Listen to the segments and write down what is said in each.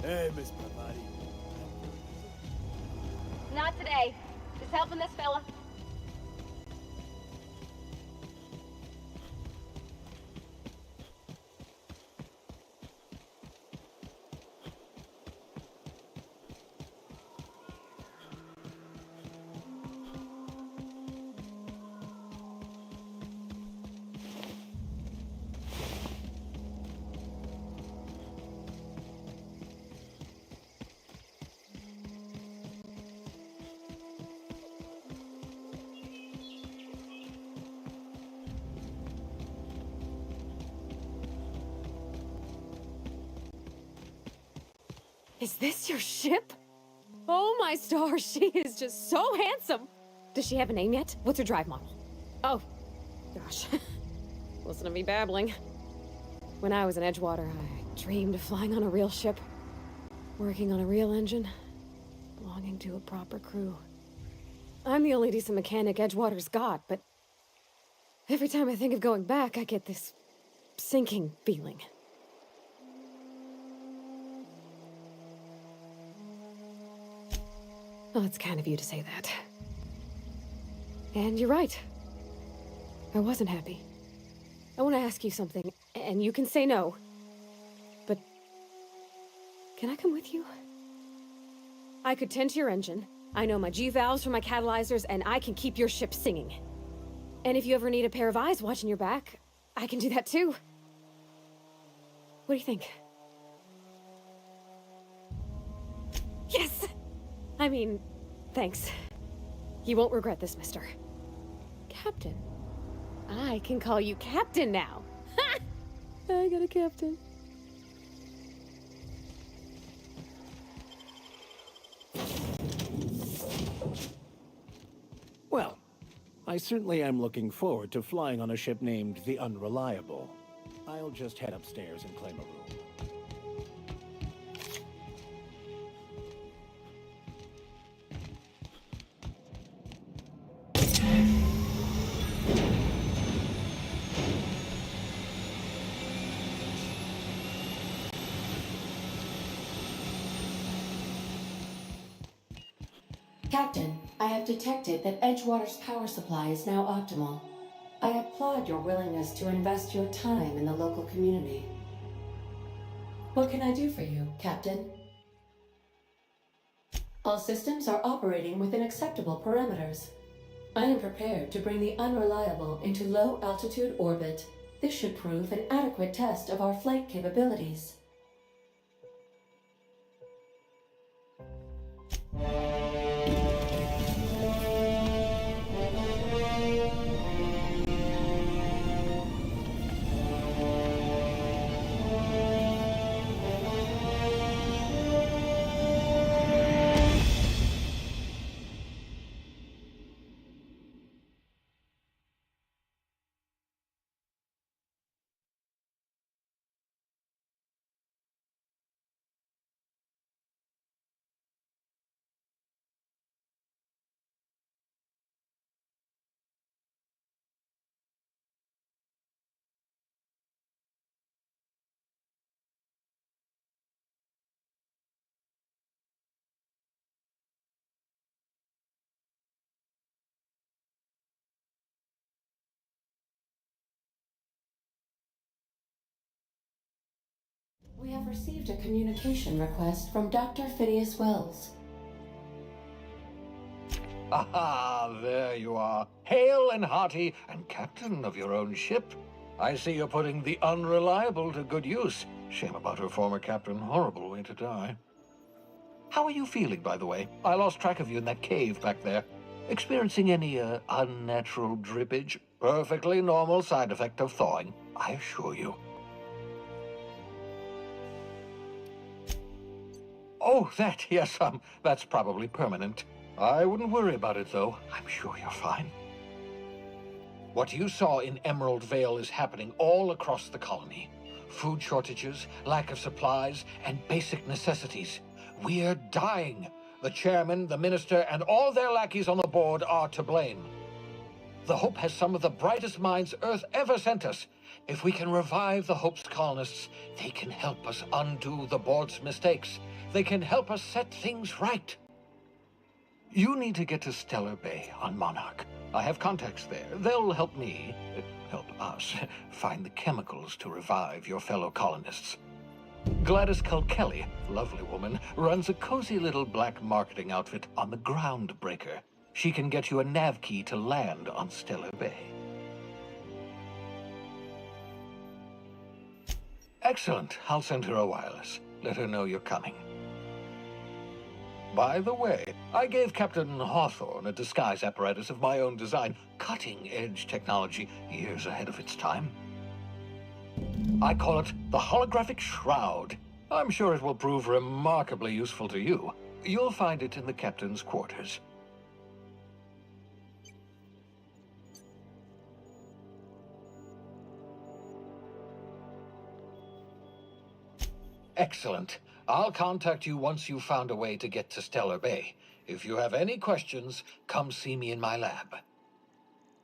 Hey, Miss Bravati. Not today. Just helping this fella. Is this your ship? Oh my stars, she is just so handsome! Does she have a name yet? What's her drive model? Oh, gosh. Listen to me babbling. When I was in Edgewater, I dreamed of flying on a real ship, working on a real engine, belonging to a proper crew. I'm the only decent mechanic Edgewater's got, but every time I think of going back, I get this sinking feeling. Well, it's kind of you to say that. And you're right. I wasn't happy. I want to ask you something, and you can say no. But can I come with you? I could tend to your engine. I know my G-valves for my catalyzers, and I can keep your ship singing. And if you ever need a pair of eyes watching your back, I can do that too. What do you think? Yes! I mean, thanks. You won't regret this, mister. Captain. I can call you Captain now. Ha! I got a captain. Well, I certainly am looking forward to flying on a ship named the Unreliable. I'll just head upstairs and claim a room. Captain, I have detected that Edgewater's power supply is now optimal. I applaud your willingness to invest your time in the local community. What can I do for you, Captain? All systems are operating within acceptable parameters. I am prepared to bring the Unreliable into low-altitude orbit. This should prove an adequate test of our flight capabilities. We have received a communication request from Dr. Phineas Wells. Aha, there you are. Hale and hearty, and captain of your own ship. I see you're putting the Unreliable to good use. Shame about her former captain. Horrible way to die. How are you feeling, by the way? I lost track of you in that cave back there. Experiencing any, unnatural drippage? Perfectly normal side effect of thawing, I assure you. Oh, that, yes, that's probably permanent. I wouldn't worry about it, though. I'm sure you're fine. What you saw in Emerald Vale is happening all across the colony. Food shortages, lack of supplies, and basic necessities. We're dying. The chairman, the minister, and all their lackeys on the board are to blame. The Hope has some of the brightest minds Earth ever sent us. If we can revive the Hope's colonists, they can help us undo the board's mistakes. They can help us set things right. You need to get to Stellar Bay on Monarch. I have contacts there. They'll help me, help us, find the chemicals to revive your fellow colonists. Gladys Kelly, lovely woman, runs a cozy little black marketing outfit on the Groundbreaker. She can get you a nav key to land on Stellar Bay. Excellent. I'll send her a wireless. Let her know you're coming. By the way, I gave Captain Hawthorne a disguise apparatus of my own design, cutting-edge technology years ahead of its time. I call it the Holographic Shroud. I'm sure it will prove remarkably useful to you. You'll find it in the captain's quarters. Excellent. I'll contact you once you've found a way to get to Stellar Bay. If you have any questions, come see me in my lab.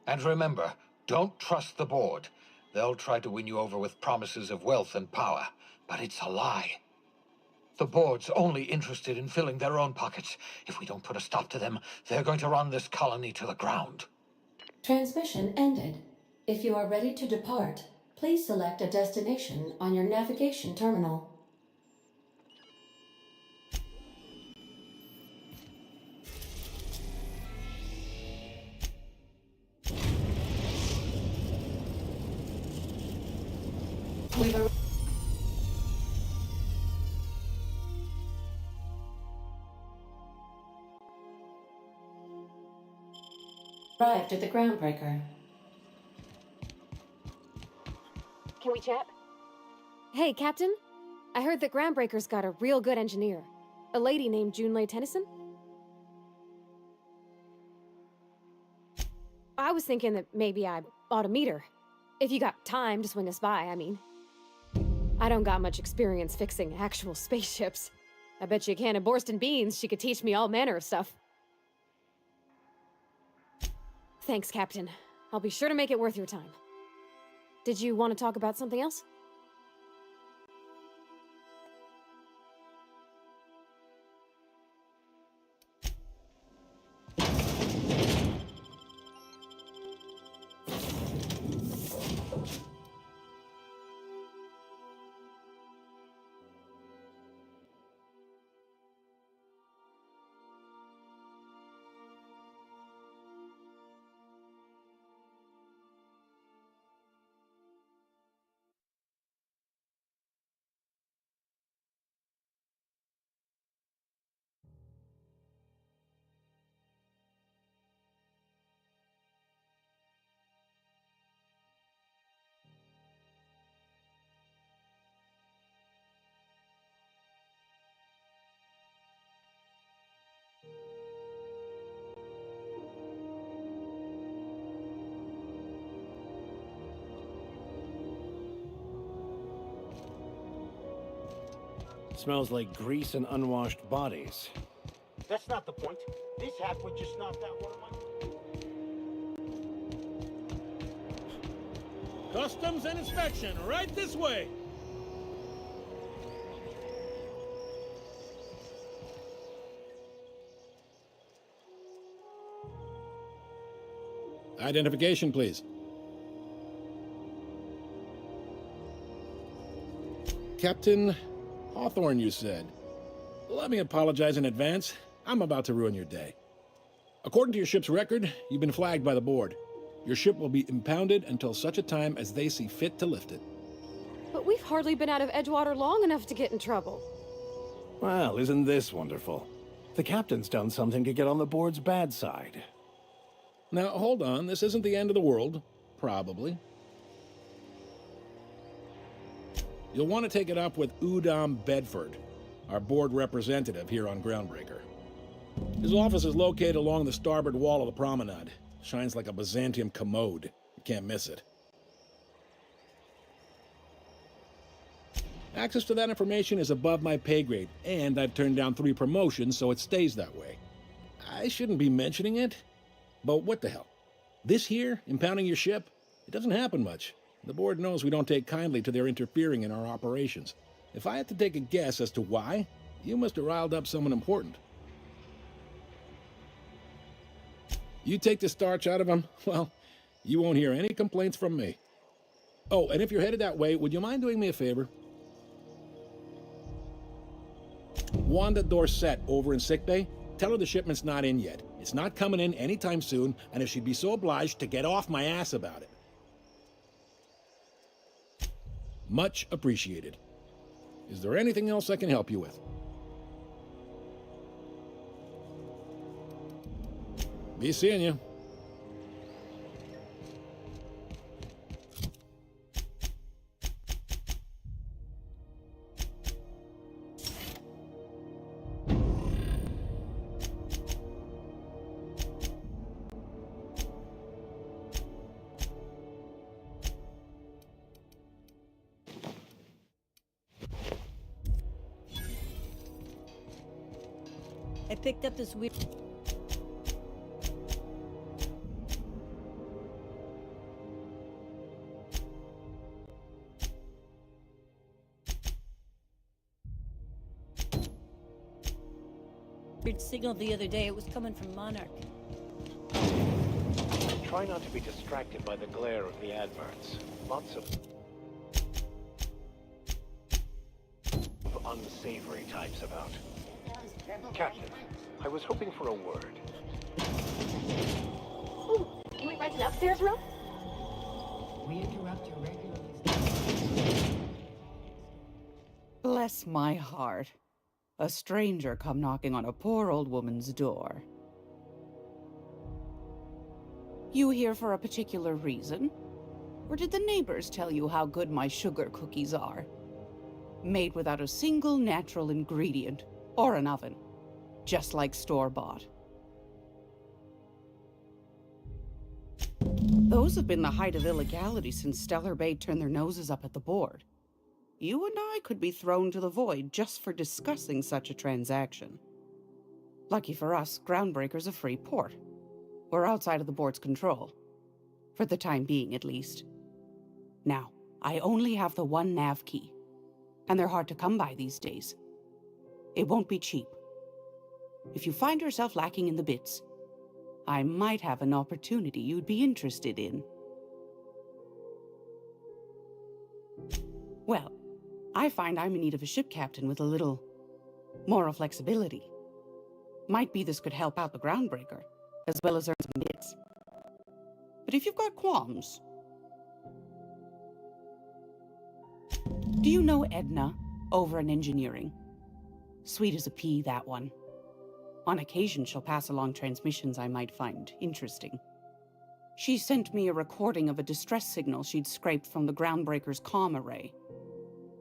And remember, don't trust the board. They'll try to win you over with promises of wealth and power, but it's a lie. The board's only interested in filling their own pockets. If we don't put a stop to them, they're going to run this colony to the ground. Transmission ended. If you are ready to depart, please select a destination on your navigation terminal. We've arrived at the Groundbreaker. Can we chat? Hey, Captain. I heard that Groundbreaker's got a real good engineer. A lady named Junlei Tennyson? I was thinking that maybe I ought to meet her. If you got time to swing us by, I mean. I don't got much experience fixing actual spaceships. I bet you a can of Borston beans she could teach me all manner of stuff. Thanks, Captain. I'll be sure to make it worth your time. Did you want to talk about something else? Smells like grease and unwashed bodies. That's not the point. This hack would just knock out one of my... Customs and inspection, right this way. Identification, please. Captain Hawthorne, you said. Let me apologize in advance. I'm about to ruin your day. According to your ship's record, you've been flagged by the board. Your ship will be impounded until such a time as they see fit to lift it. But we've hardly been out of Edgewater long enough to get in trouble. Well, isn't this wonderful? The captain's done something to get on the board's bad side. Now, hold on. This isn't the end of the world. Probably. You'll want to take it up with Udom Bedford, our board representative here on Groundbreaker. His office is located along the starboard wall of the promenade. Shines like a Byzantium commode. You can't miss it. Access to that information is above my pay grade, and I've turned down 3 promotions, so it stays that way. I shouldn't be mentioning it, but what the hell? This here, impounding your ship, it doesn't happen much. The board knows we don't take kindly to their interfering in our operations. If I had to take a guess as to why, you must have riled up someone important. You take the starch out of them, well, you won't hear any complaints from me. Oh, and if you're headed that way, would you mind doing me a favor? Wanda Dorset over in sickbay, tell her the shipment's not in yet. It's not coming in anytime soon, and if she'd be so obliged to get off my ass about it. Much appreciated. Is there anything else I can help you with? Be seeing you. I picked up this weird... signal the other day. It was coming from Monarch. Try not to be distracted by the glare of the adverts. Lots of unsavory types about. Captain, I was hoping for a word. Ooh, can we rent an upstairs room? We interrupt your regularly... Bless my heart. A stranger come knocking on a poor old woman's door. You here for a particular reason? Or did the neighbors tell you how good my sugar cookies are? Made without a single natural ingredient, or an oven. Just like store-bought. Those have been the height of illegality since Stellar Bay turned their noses up at the board. You and I could be thrown to the void just for discussing such a transaction. Lucky for us, Groundbreaker's a free port. We're outside of the board's control. For the time being, at least. Now, I only have the one nav key. And they're hard to come by these days. It won't be cheap. If you find yourself lacking in the bits, I might have an opportunity you'd be interested in. Well, I find I'm in need of a ship captain with a little moral flexibility. Might be this could help out the Groundbreaker, as well as earn some bits. But if you've got qualms... Do you know Edna, over in engineering? Sweet as a pea, that one. On occasion, she'll pass along transmissions I might find interesting. She sent me a recording of a distress signal she'd scraped from the Groundbreaker's comm array.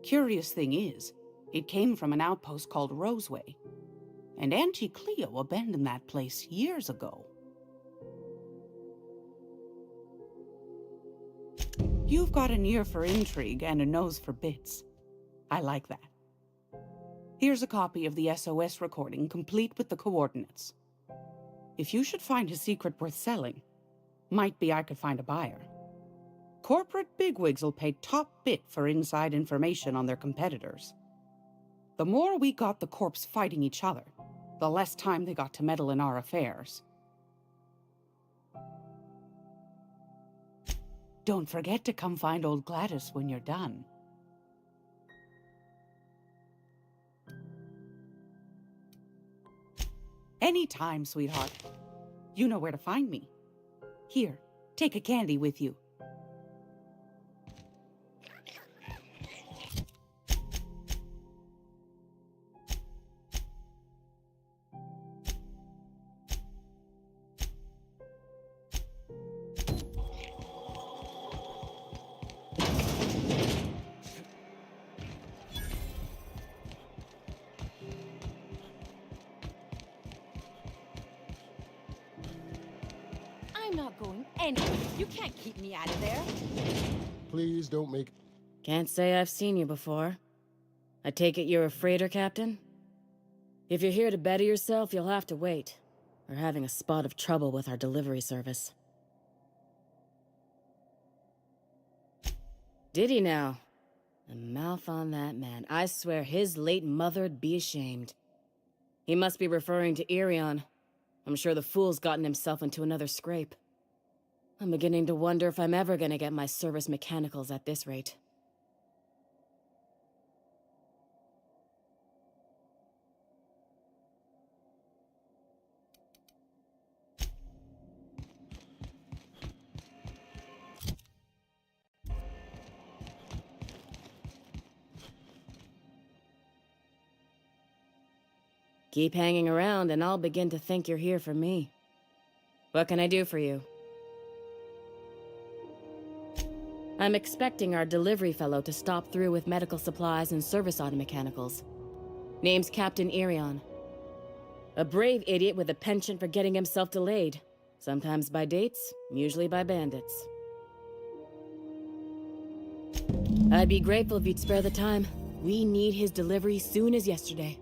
Curious thing is, it came from an outpost called Roseway. And Auntie Cleo abandoned that place years ago. You've got an ear for intrigue and a nose for bits. I like that. Here's a copy of the SOS recording, complete with the coordinates. If you should find a secret worth selling, might be I could find a buyer. Corporate bigwigs will pay top bit for inside information on their competitors. The more we got the corps fighting each other, the less time they got to meddle in our affairs. Don't forget to come find old Gladys when you're done. Anytime, sweetheart. You know where to find me. Here, take a candy with you. I'm not going anywhere. You can't keep me out of there. Please don't make... Can't say I've seen you before. I take it you're a freighter captain? If you're here to better yourself, you'll have to wait. We're having a spot of trouble with our delivery service. Did he now? The mouth on that man. I swear his late mother'd be ashamed. He must be referring to Irion. I'm sure the fool's gotten himself into another scrape. I'm beginning to wonder if I'm ever gonna get my service mechanicals at this rate. Keep hanging around and I'll begin to think you're here for me. What can I do for you? I'm expecting our delivery fellow to stop through with medical supplies and service auto mechanicals. Name's Captain Irion. A brave idiot with a penchant for getting himself delayed. Sometimes by dates, usually by bandits. I'd be grateful if you'd spare the time. We need his delivery soon as yesterday.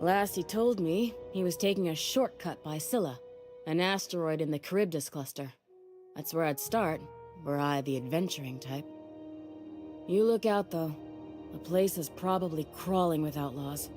Last he told me, he was taking a shortcut by Scylla, an asteroid in the Charybdis cluster. That's where I'd start, were I the adventuring type. You look out, though. The place is probably crawling with outlaws.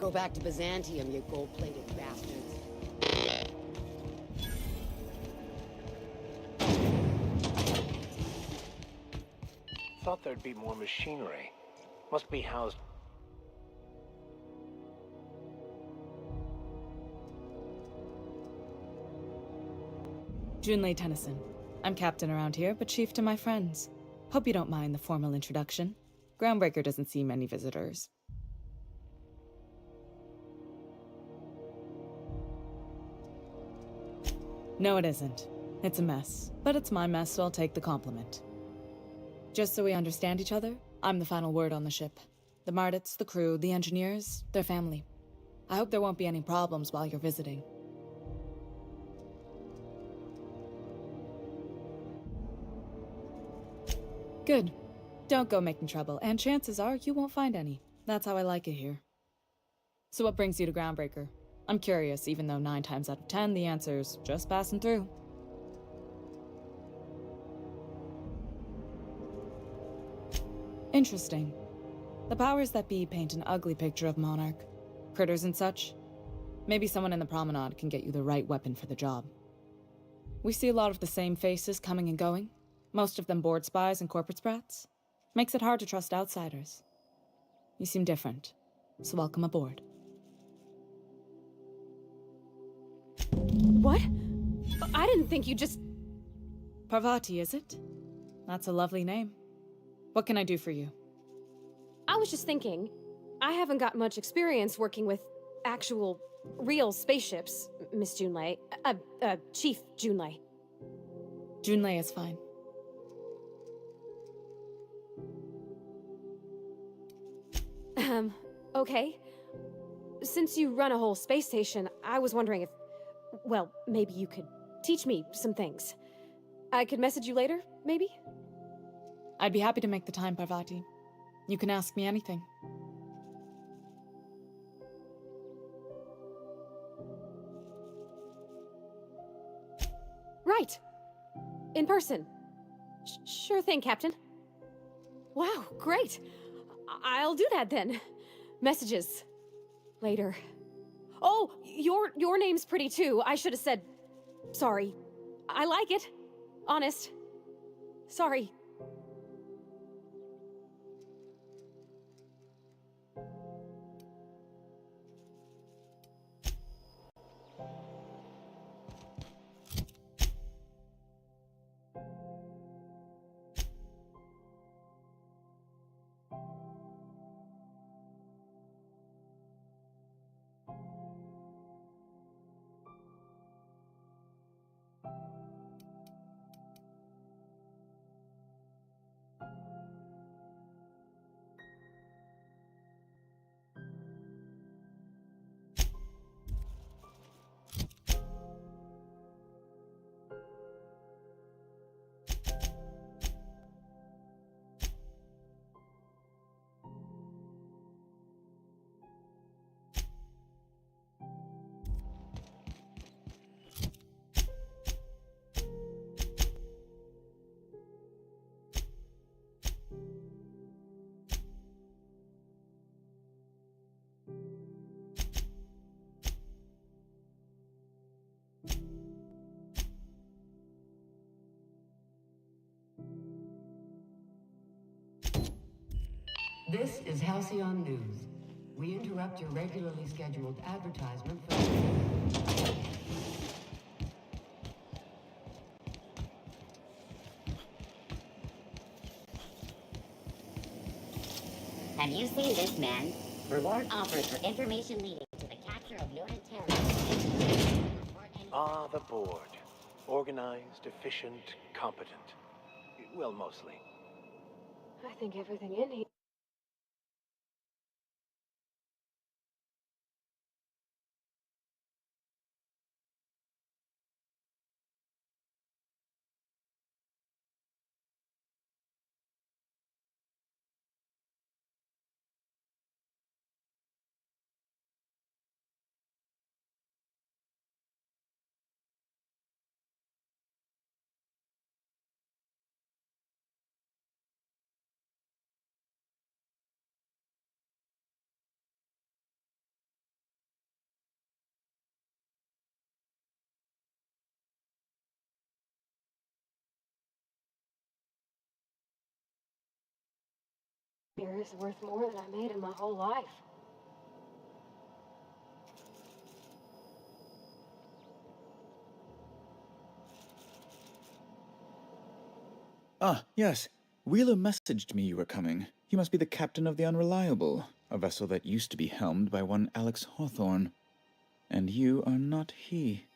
Go back to Byzantium, you gold-plated bastards. Thought there'd be more machinery. Must be housed. Junlei Tennyson. I'm captain around here, but chief to my friends. Hope you don't mind the formal introduction. Groundbreaker doesn't see many visitors. No, it isn't. It's a mess. But it's my mess, so I'll take the compliment. Just so we understand each other, I'm the final word on the ship. The Mardits, the crew, the engineers, their family. I hope there won't be any problems while you're visiting. Good. Don't go making trouble, and chances are you won't find any. That's how I like it here. So what brings you to Groundbreaker? I'm curious, even though 9 times out of 10 the answer's just passing through. Interesting. The powers that be paint an ugly picture of Monarch. Critters and such. Maybe someone in the promenade can get you the right weapon for the job. We see a lot of the same faces coming and going. Most of them board spies and corporate sprats. Makes it hard to trust outsiders. You seem different, so welcome aboard. What? I didn't think you just... Parvati, is it? That's a lovely name. What can I do for you? I was just thinking, I haven't got much experience working with actual, real spaceships, Miss Junlei. Chief Junlei. Junlei is fine. Okay. Since you run a whole space station, I was wondering if... Well, maybe you could teach me some things. I could message you later, maybe? I'd be happy to make the time, Parvati. You can ask me anything. Right. In person. Sure thing, Captain. Wow, great. I'll do that then. Messages. Later. Oh, your name's pretty too. I should have said... Sorry. I like it. Honest. Sorry. This is Halcyon News. We interrupt your regularly scheduled advertisement for... Have you seen this man? Reward offered for information leading to the capture of noted terrorists. Ah, the board. Organized, efficient, competent. Well, mostly. I think everything in here... Here is worth more than I made in my whole life. Ah, yes. Wheeler messaged me you were coming. He must be the captain of the Unreliable, a vessel that used to be helmed by one Alex Hawthorne. And you are not he.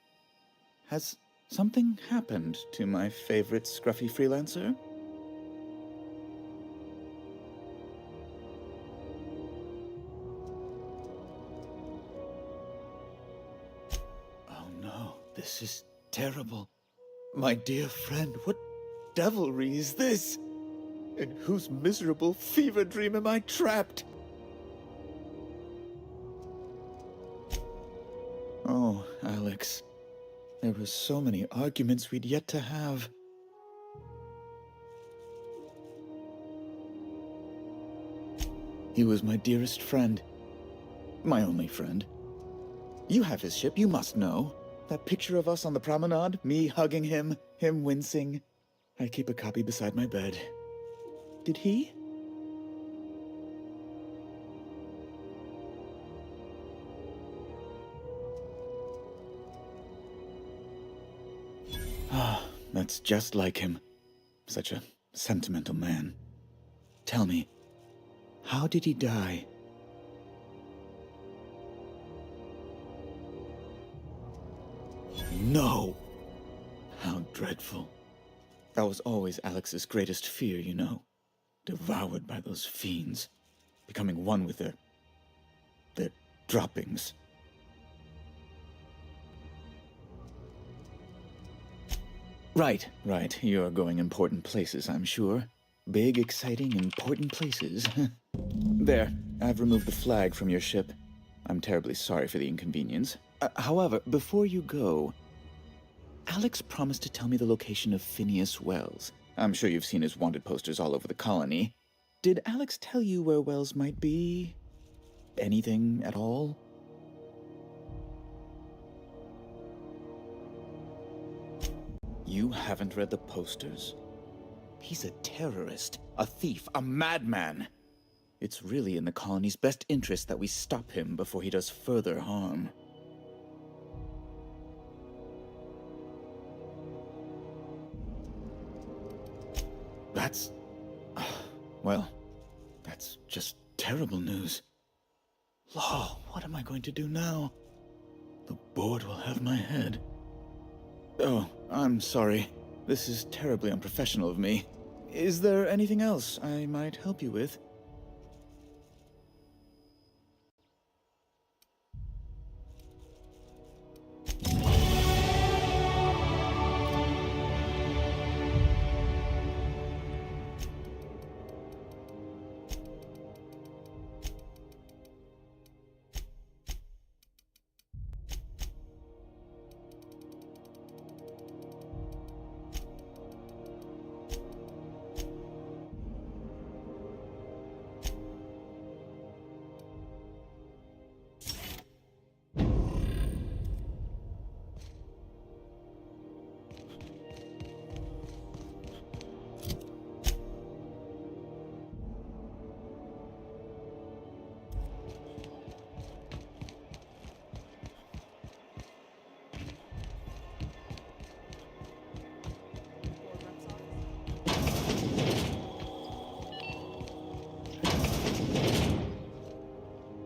Has something happened to my favorite scruffy freelancer? Oh no, this is terrible. My dear friend, what devilry is this? In whose miserable fever dream am I trapped? Oh, Alex. There were so many arguments we'd yet to have. He was my dearest friend. My only friend. You have his ship, you must know. That picture of us on the promenade, me hugging him, him wincing. I keep a copy beside my bed. Did he? Ah, that's just like him. Such a sentimental man. Tell me, how did he die? No! How dreadful. That was always Alex's greatest fear, you know. Devoured by those fiends. Becoming one with their droppings. Right. You're going important places, I'm sure. Big, exciting, important places. There, I've removed the flag from your ship. I'm terribly sorry for the inconvenience. However, before you go, Alex promised to tell me the location of Phineas Wells. I'm sure you've seen his wanted posters all over the colony. Did Alex tell you where Wells might be? Anything at all? You haven't read the posters? He's a terrorist, a thief, a madman. It's really in the colony's best interest that we stop him before he does further harm. That's... well, that's just terrible news. Law, what am I going to do now? The board will have my head. Oh, I'm sorry. This is terribly unprofessional of me. Is there anything else I might help you with?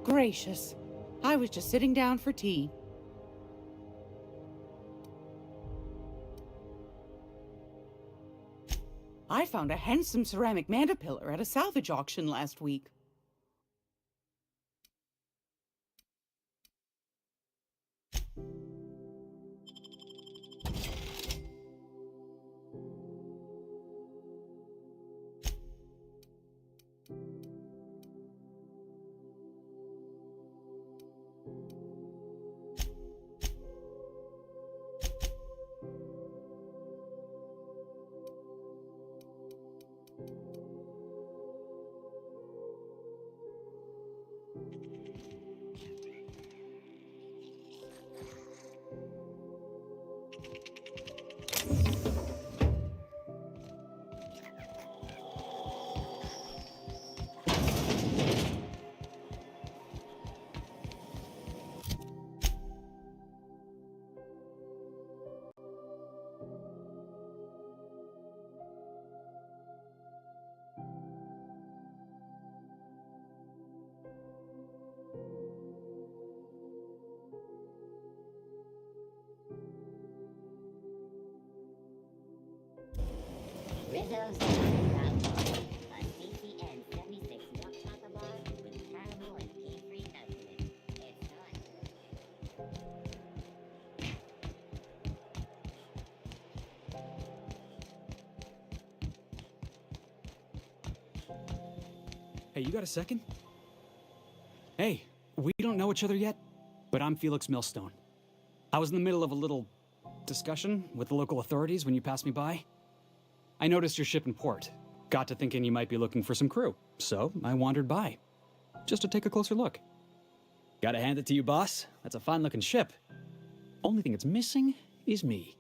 Gracious. I was just sitting down for tea. I found a handsome ceramic mandapillar at a salvage auction last week. Rizzo's Ground Bar, a CCN 76 milk chocolate bar with caramel and pea-free nuts in it. It's Hey, you got a second? Hey, we don't know each other yet, but I'm Felix Millstone. I was in the middle of a little discussion with the local authorities when you passed me by. I noticed your ship in port. Got to thinking you might be looking for some crew, so I wandered by, just to take a closer look. Gotta hand it to you, boss. That's a fine-looking ship. Only thing it's missing is me.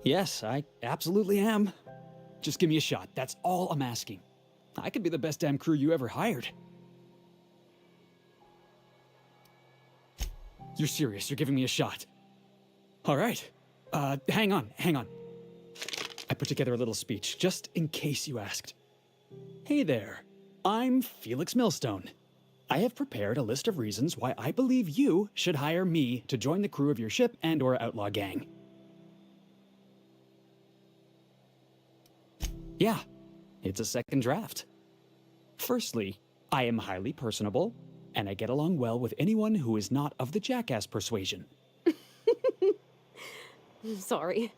Yes, I absolutely am. Just give me a shot. That's all I'm asking. I could be the best damn crew you ever hired. You're serious? You're giving me a shot? All right. Hang on. I put together a little speech, just in case you asked. Hey there. I'm Felix Millstone. I have prepared a list of reasons why I believe you should hire me to join the crew of your ship and/or outlaw gang. Yeah, it's a second draft. Firstly, I am highly personable, and I get along well with anyone who is not of the jackass persuasion. Sorry.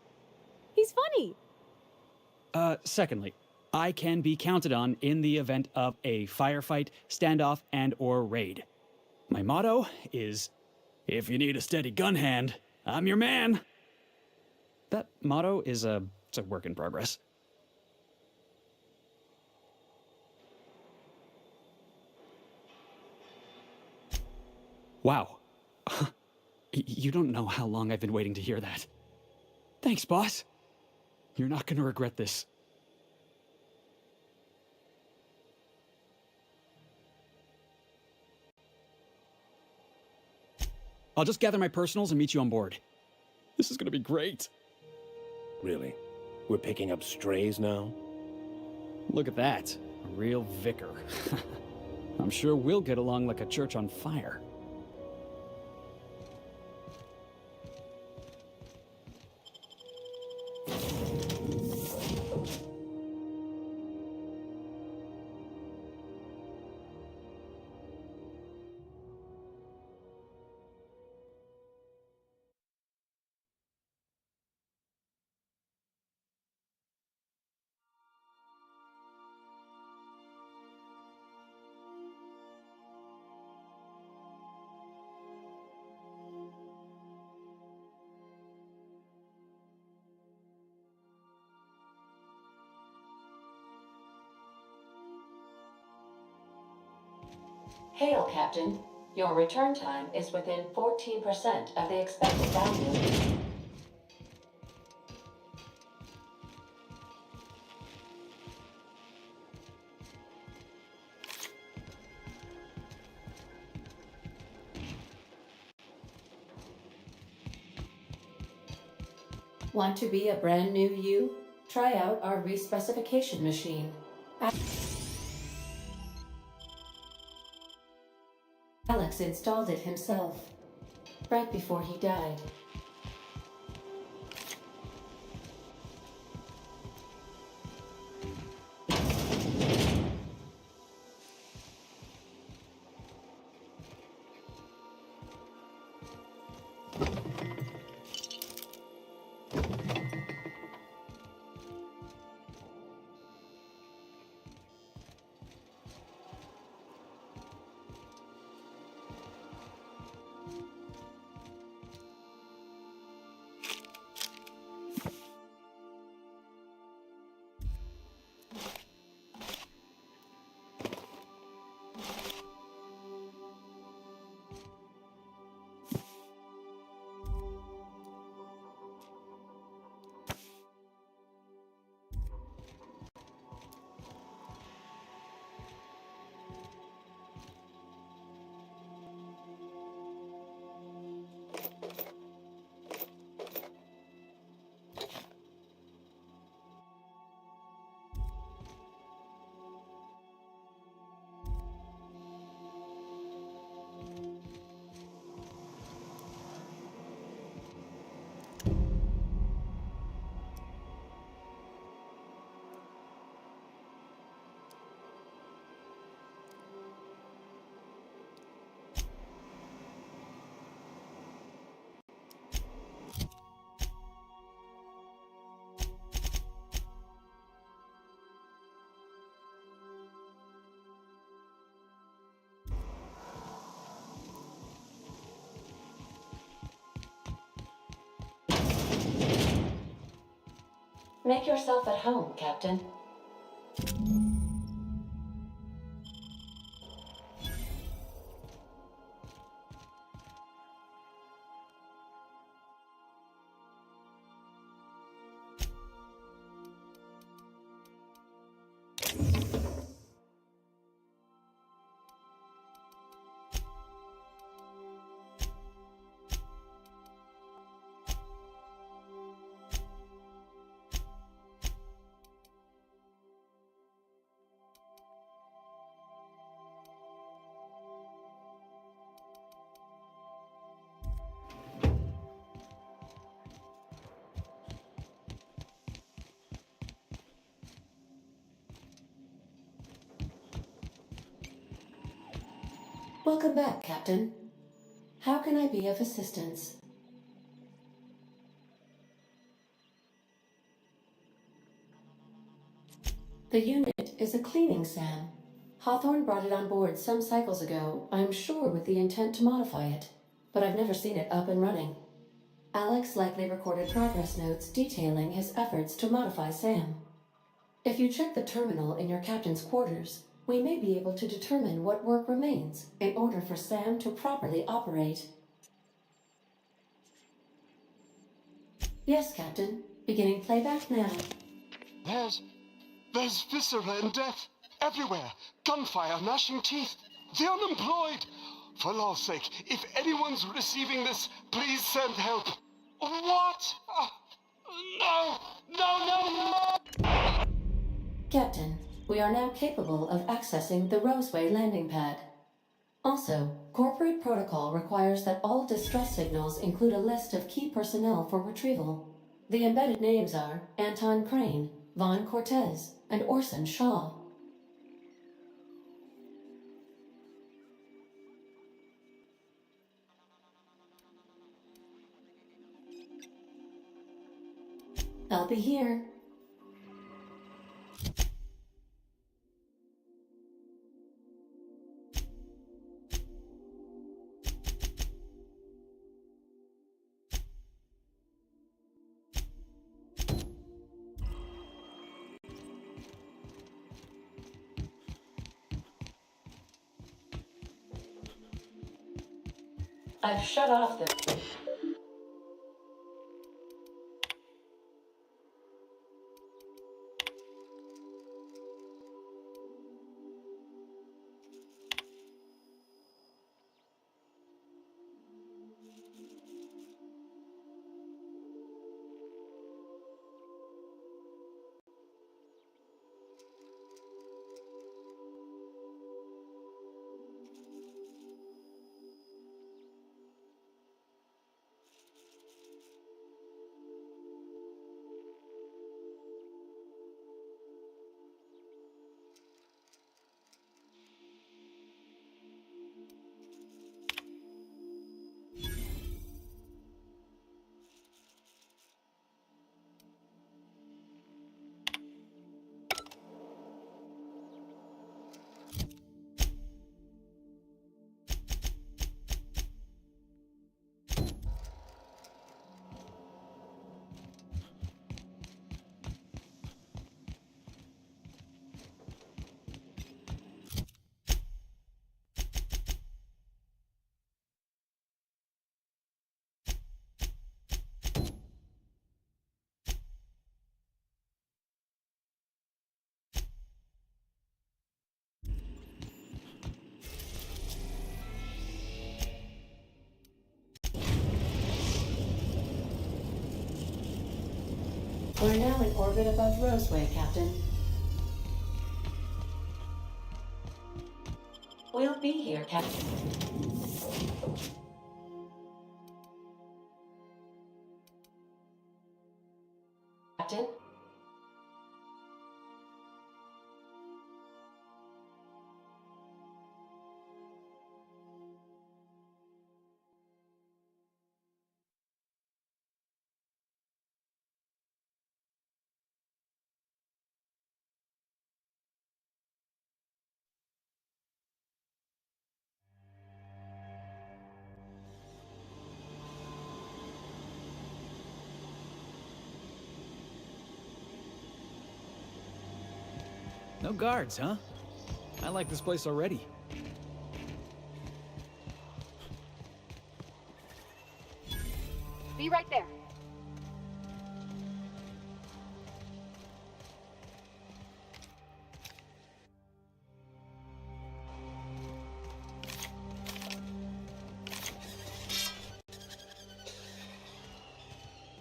He's funny. Secondly, I can be counted on in the event of a firefight, standoff, and/or raid. My motto is, if you need a steady gun hand, I'm your man. That motto is it's a work in progress. Wow. You don't know how long I've been waiting to hear that. Thanks, boss. You're not gonna regret this. I'll just gather my personals and meet you on board. This is gonna be great. Really? We're picking up strays now? Look at that. A real vicar. I'm sure we'll get along like a church on fire. Hail, Captain. Your return time is within 14% of the expected value. Want to be a brand new you? Try out our respecification machine. Alex installed it himself, right before he died. Make yourself at home, Captain. Welcome back, Captain. How can I be of assistance? The unit is a cleaning SAM. Hawthorne brought it on board some cycles ago, I'm sure with the intent to modify it, but I've never seen it up and running. Alex likely recorded progress notes detailing his efforts to modify SAM. If you check the terminal in your captain's quarters, we may be able to determine what work remains in order for SAM to properly operate. Yes, Captain. Beginning playback now. There's viscera and death everywhere. Gunfire, gnashing teeth. The unemployed. For law's sake, if anyone's receiving this, please send help. What? No! Captain, we are now capable of accessing the Roseway landing pad. Also, corporate protocol requires that all distress signals include a list of key personnel for retrieval. The embedded names are Anton Crane, Vaughn Cortez, and Orson Shaw. I'll be here. I've shut off the... We're now in orbit above Roseway, Captain. We'll be here, Captain. Captain? No guards, huh? I like this place already. Be right there.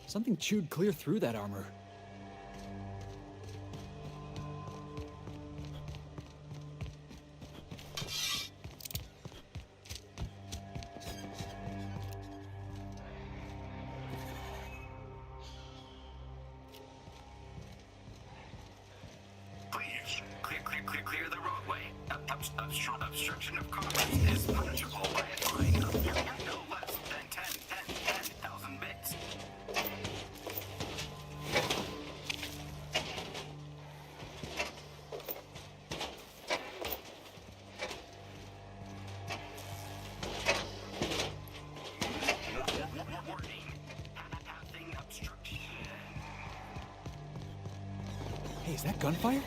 Something chewed clear through that armor. Please, clear the roadway. Obstruction of commerce is punishable by a fine of no less than 10,000 bits. Hey, is that gunfire?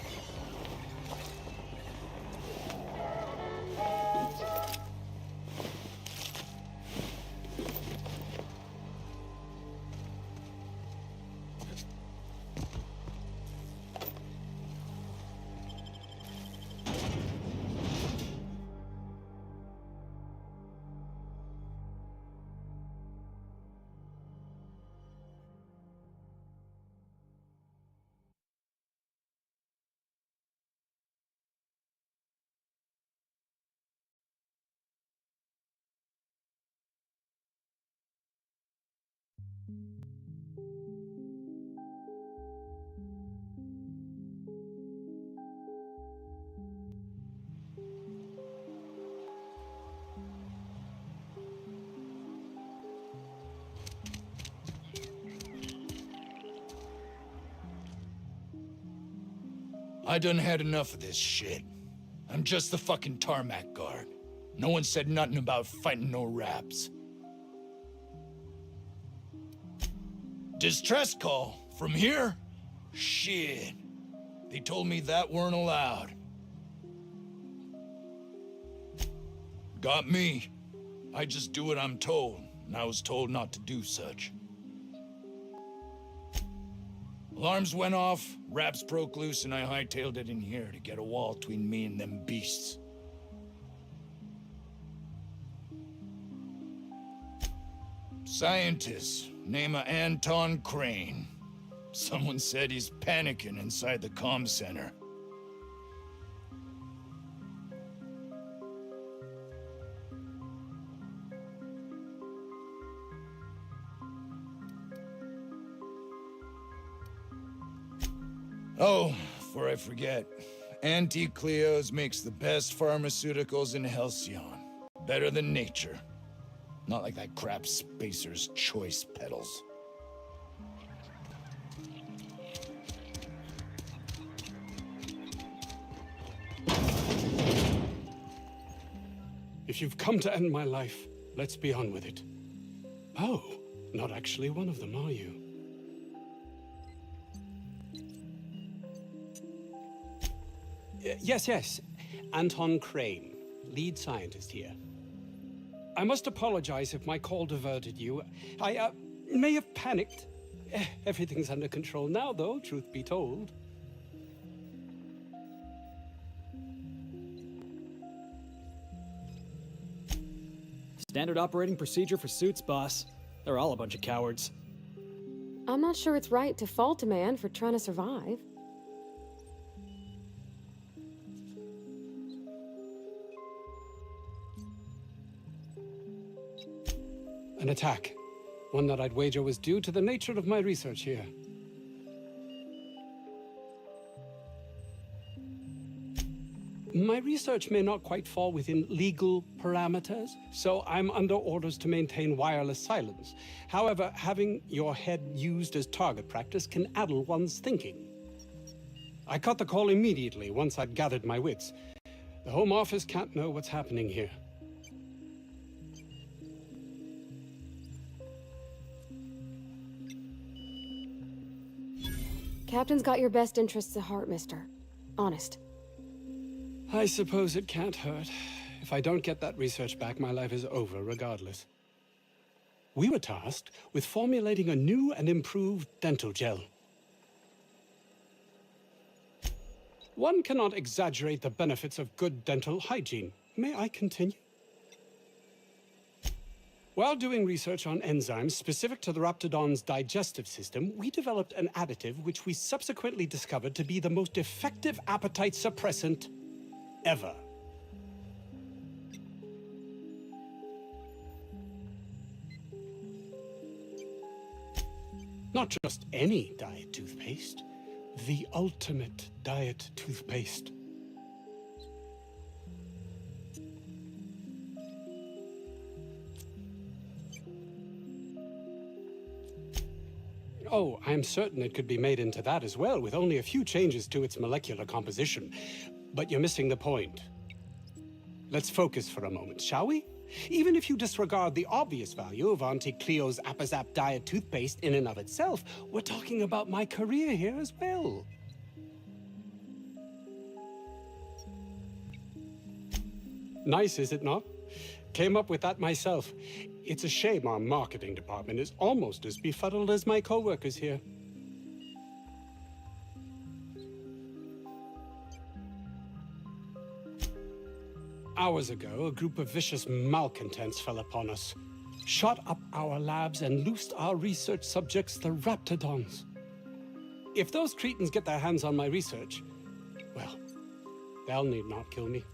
I done had enough of this shit. I'm just the fucking tarmac guard. No one said nothing about fighting no raps. Distress call? From here? Shit. They told me that weren't allowed. Got me. I just do what I'm told, and I was told not to do such. Alarms went off, raps broke loose, and I hightailed it in here to get a wall between me and them beasts. Scientist, name of Anton Crane. Someone said he's panicking inside the comm center. Oh, before I forget, Anti-Cleo's makes the best pharmaceuticals in Halcyon. Better than nature. Not like that crap Spacer's Choice pedals. If you've come to end my life, let's be on with it. Oh, not actually one of them, are you? Yes. Anton Crane, lead scientist here. I must apologize if my call diverted you. I may have panicked. Everything's under control now, though, truth be told. Standard operating procedure for suits, boss. They're all a bunch of cowards. I'm not sure it's right to fault a man for trying to survive. An attack. One that I'd wager was due to the nature of my research here. My research may not quite fall within legal parameters, so I'm under orders to maintain wireless silence. However, having your head used as target practice can addle one's thinking. I cut the call immediately once I'd gathered my wits. The Home Office can't know what's happening here. Captain's got your best interests at heart, mister. Honest. I suppose it can't hurt. If I don't get that research back, my life is over regardless. We were tasked with formulating a new and improved dental gel. One cannot exaggerate the benefits of good dental hygiene. May I continue? While doing research on enzymes specific to the Raptidon's digestive system, we developed an additive which we subsequently discovered to be the most effective appetite suppressant ever. Not just any diet toothpaste, the ultimate diet toothpaste. Oh, I'm certain it could be made into that as well, with only a few changes to its molecular composition. But you're missing the point. Let's focus for a moment, shall we? Even if you disregard the obvious value of Auntie Cleo's Appazap Diet toothpaste in and of itself, we're talking about my career here as well. Nice, is it not? Came up with that myself. It's a shame our marketing department is almost as befuddled as my co-workers here. Hours ago, a group of vicious malcontents fell upon us, shot up our labs and loosed our research subjects, the Raptidons. If those cretins get their hands on my research, well, they'll need not kill me.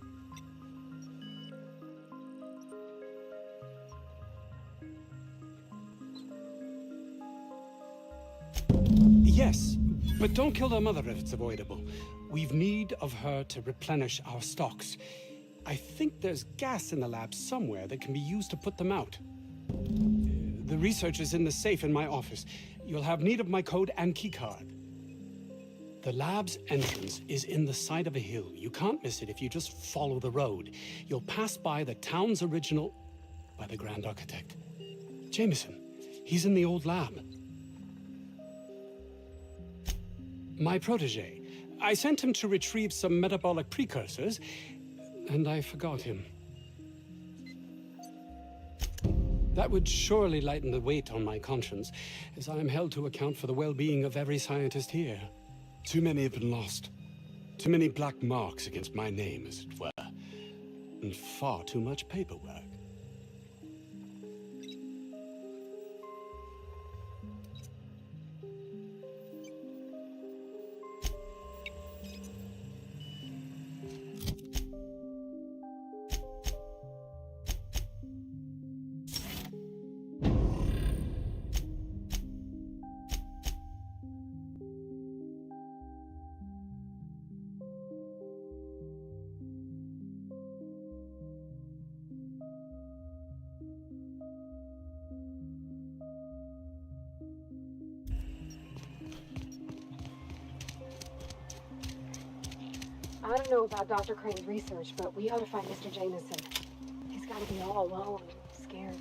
Yes, but don't kill their mother if it's avoidable. We've need of her to replenish our stocks. I think there's gas in the lab somewhere that can be used to put them out. The research is in the safe in my office. You'll have need of my code and keycard. The lab's entrance is in the side of a hill. You can't miss it if you just follow the road. You'll pass by the town's original by the Grand Architect. Jameson, he's in the old lab. My protege. I sent him to retrieve some metabolic precursors, and I forgot him. That would surely lighten the weight on my conscience, as I am held to account for the well-being of every scientist here. Too many have been lost. Too many black marks against my name, as it were. And far too much paperwork. I don't know about Dr. Crane's research, but we ought to find Mr. Jameson. He's got to be all alone, scared.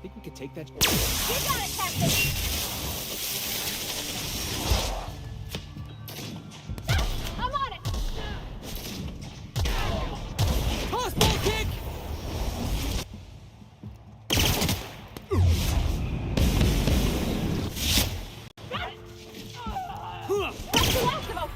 Think we could take that? You got it, Captain! I'm on it! Crossbow kick! That's the last of them!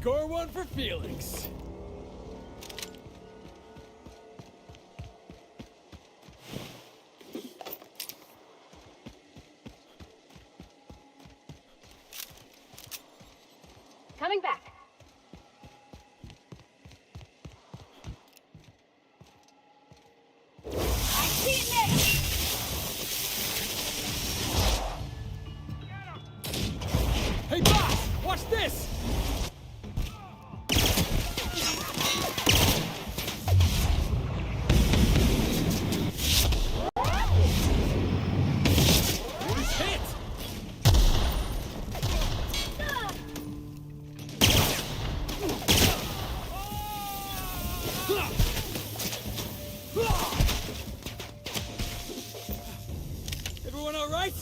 Score one for Felix. Coming back. I see it now. Hey, boss! Watch this! He's hit! Everyone all right?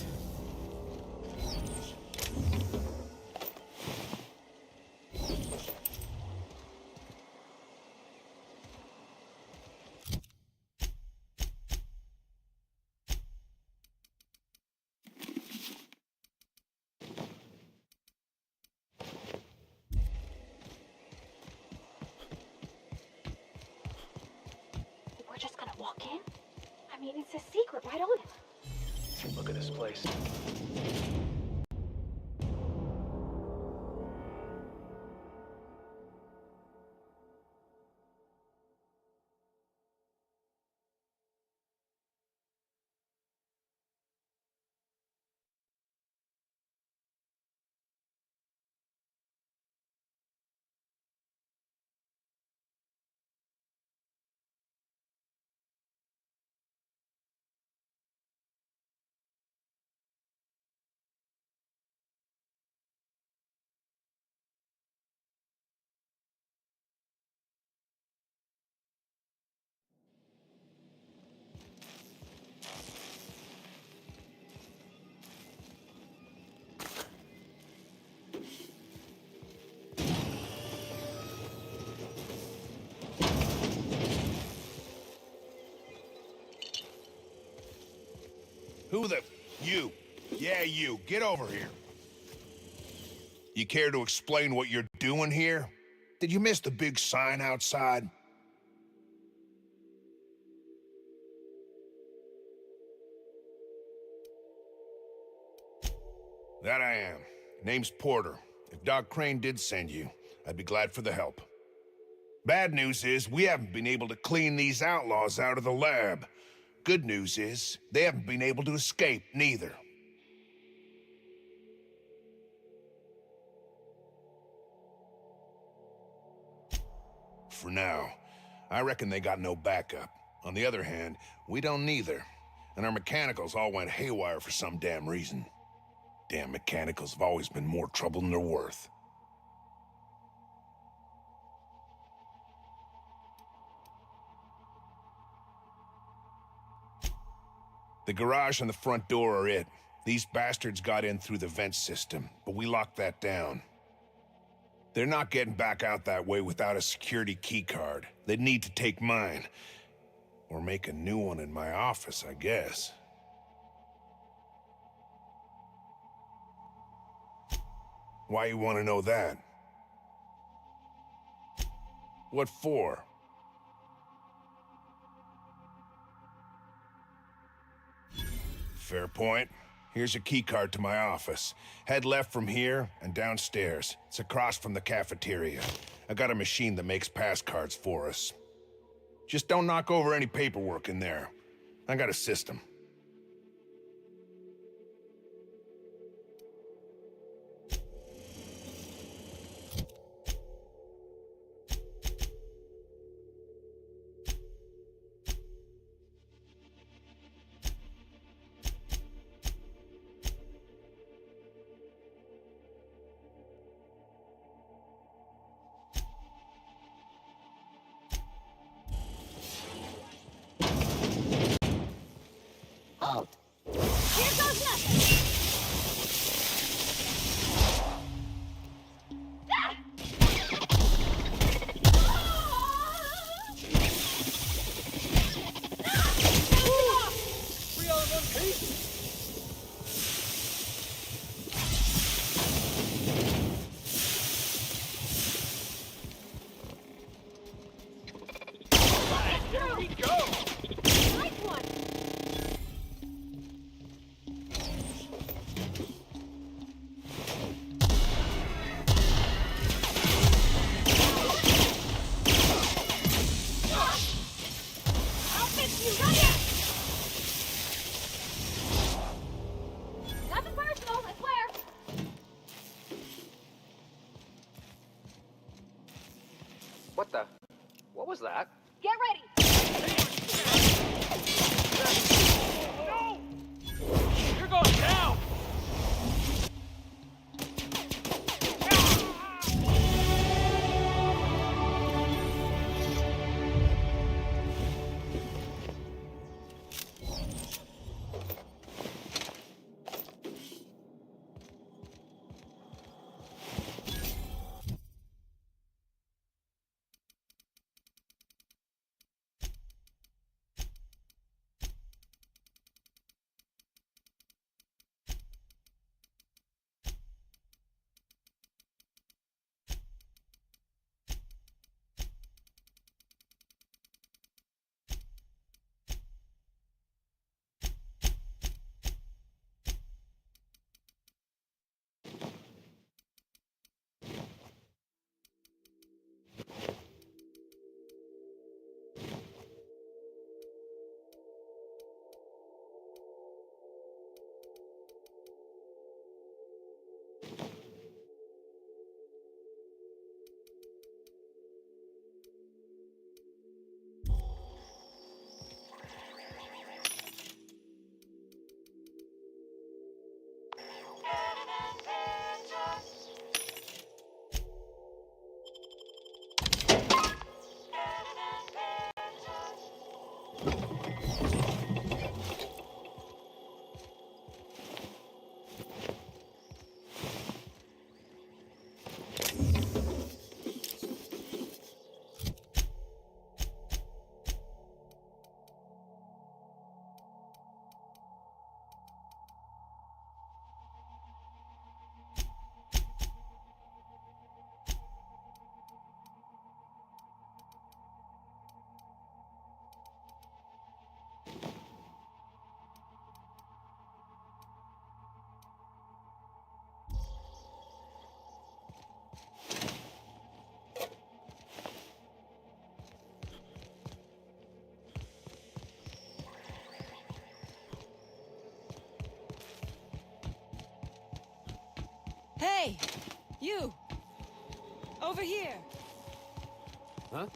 We're just gonna walk in? I mean, it's a secret right on it. Look at this place. Who the... You. Yeah, you. Get over here. You care to explain what you're doing here? Did you miss the big sign outside? That I am. Name's Porter. If Doc Crane did send you, I'd be glad for the help. Bad news is, we haven't been able to clean these outlaws out of the lab. Good news is, they haven't been able to escape, neither. For now. I reckon they got no backup. On the other hand, we don't neither. And our mechanicals all went haywire for some damn reason. Damn mechanicals have always been more trouble than they're worth. The garage and the front door are it. These bastards got in through the vent system, but we locked that down. They're not getting back out that way without a security keycard. They'd need to take mine. Or make a new one in my office, I guess. Why you want to know that? What for? Fair point. Here's a keycard to my office. Head left from here and downstairs. It's across from the cafeteria. I got a machine that makes pass cards for us. Just don't knock over any paperwork in there. I got a system. Halt. Here goes nothing. Ah! 3 all in one piece? What the? What was that? Get ready! No! You're going down! Hey! You! Over here! Huh?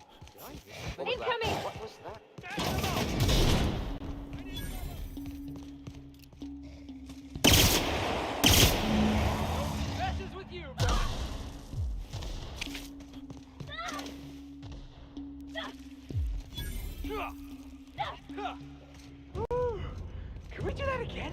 Incoming! What was that? Messes with you, bro. Can we do that again?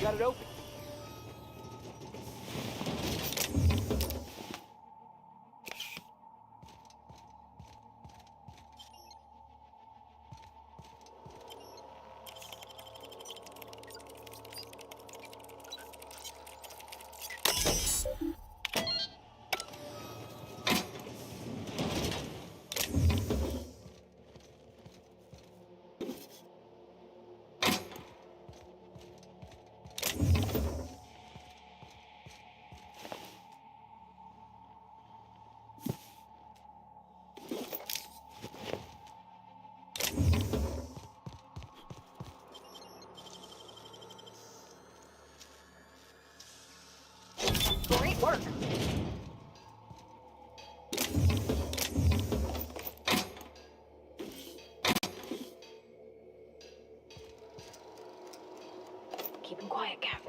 got it open. Great work. Keep him quiet, Cap.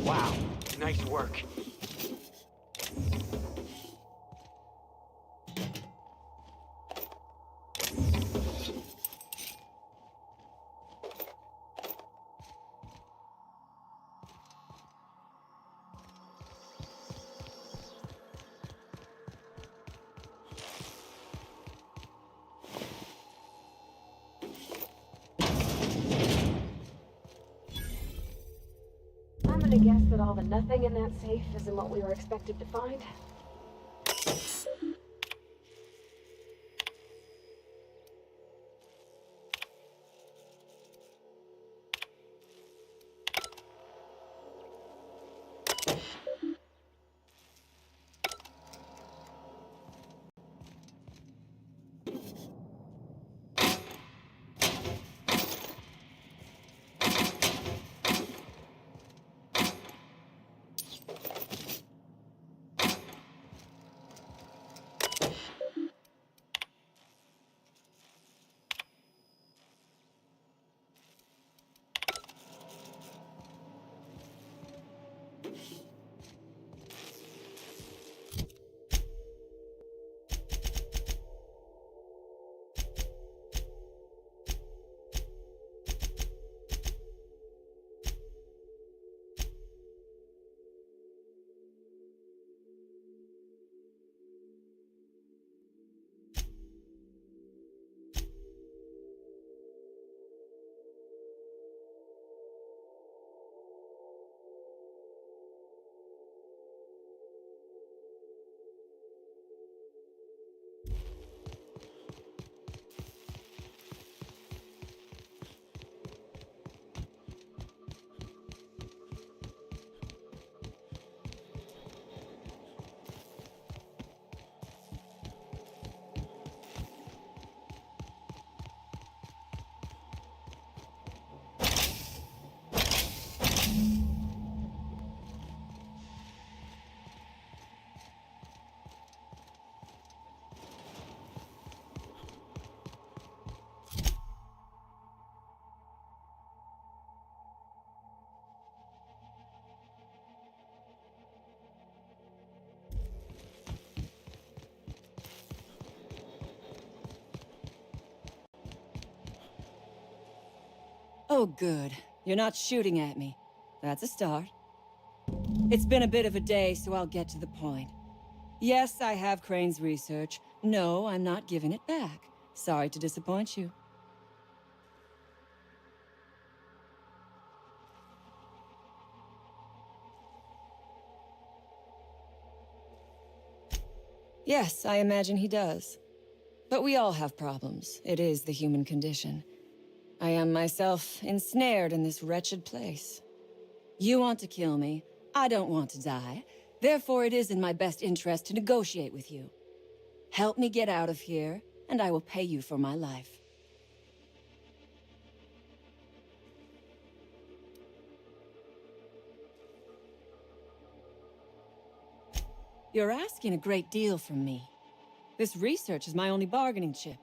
Wow, nice work. I'm gonna guess that all the nothing in that safe isn't what we were expected to find. Oh, good. You're not shooting at me. That's a start. It's been a bit of a day, so I'll get to the point. Yes, I have Crane's research. No, I'm not giving it back. Sorry to disappoint you. Yes, I imagine he does. But we all have problems. It is the human condition. I am myself ensnared in this wretched place. You want to kill me. I don't want to die. Therefore, it is in my best interest to negotiate with you. Help me get out of here, and I will pay you for my life. You're asking a great deal from me. This research is my only bargaining chip.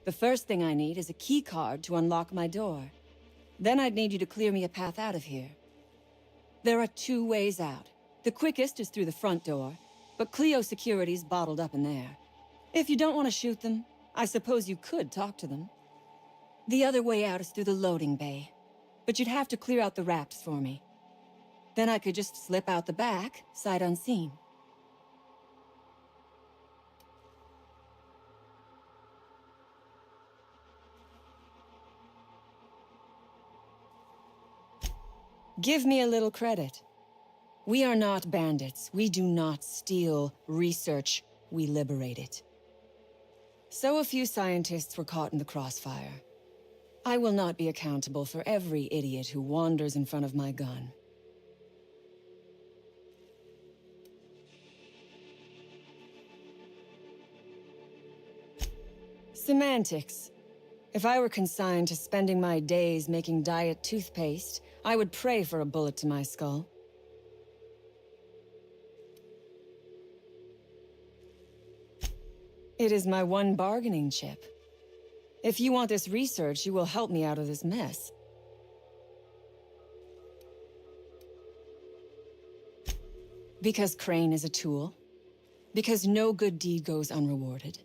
The first thing I need is a key card to unlock my door. Then I'd need you to clear me a path out of here. There are 2 ways out. The quickest is through the front door, but Cleo security's bottled up in there. If you don't want to shoot them, I suppose you could talk to them. The other way out is through the loading bay, but you'd have to clear out the wraps for me. Then I could just slip out the back, sight unseen. Give me a little credit. We are not bandits. We do not steal research. We liberate it. So a few scientists were caught in the crossfire. I will not be accountable for every idiot who wanders in front of my gun. Semantics. If I were consigned to spending my days making diet toothpaste, I would pray for a bullet to my skull. It is my one bargaining chip. If you want this research, you will help me out of this mess. Because Crane is a tool. Because no good deed goes unrewarded.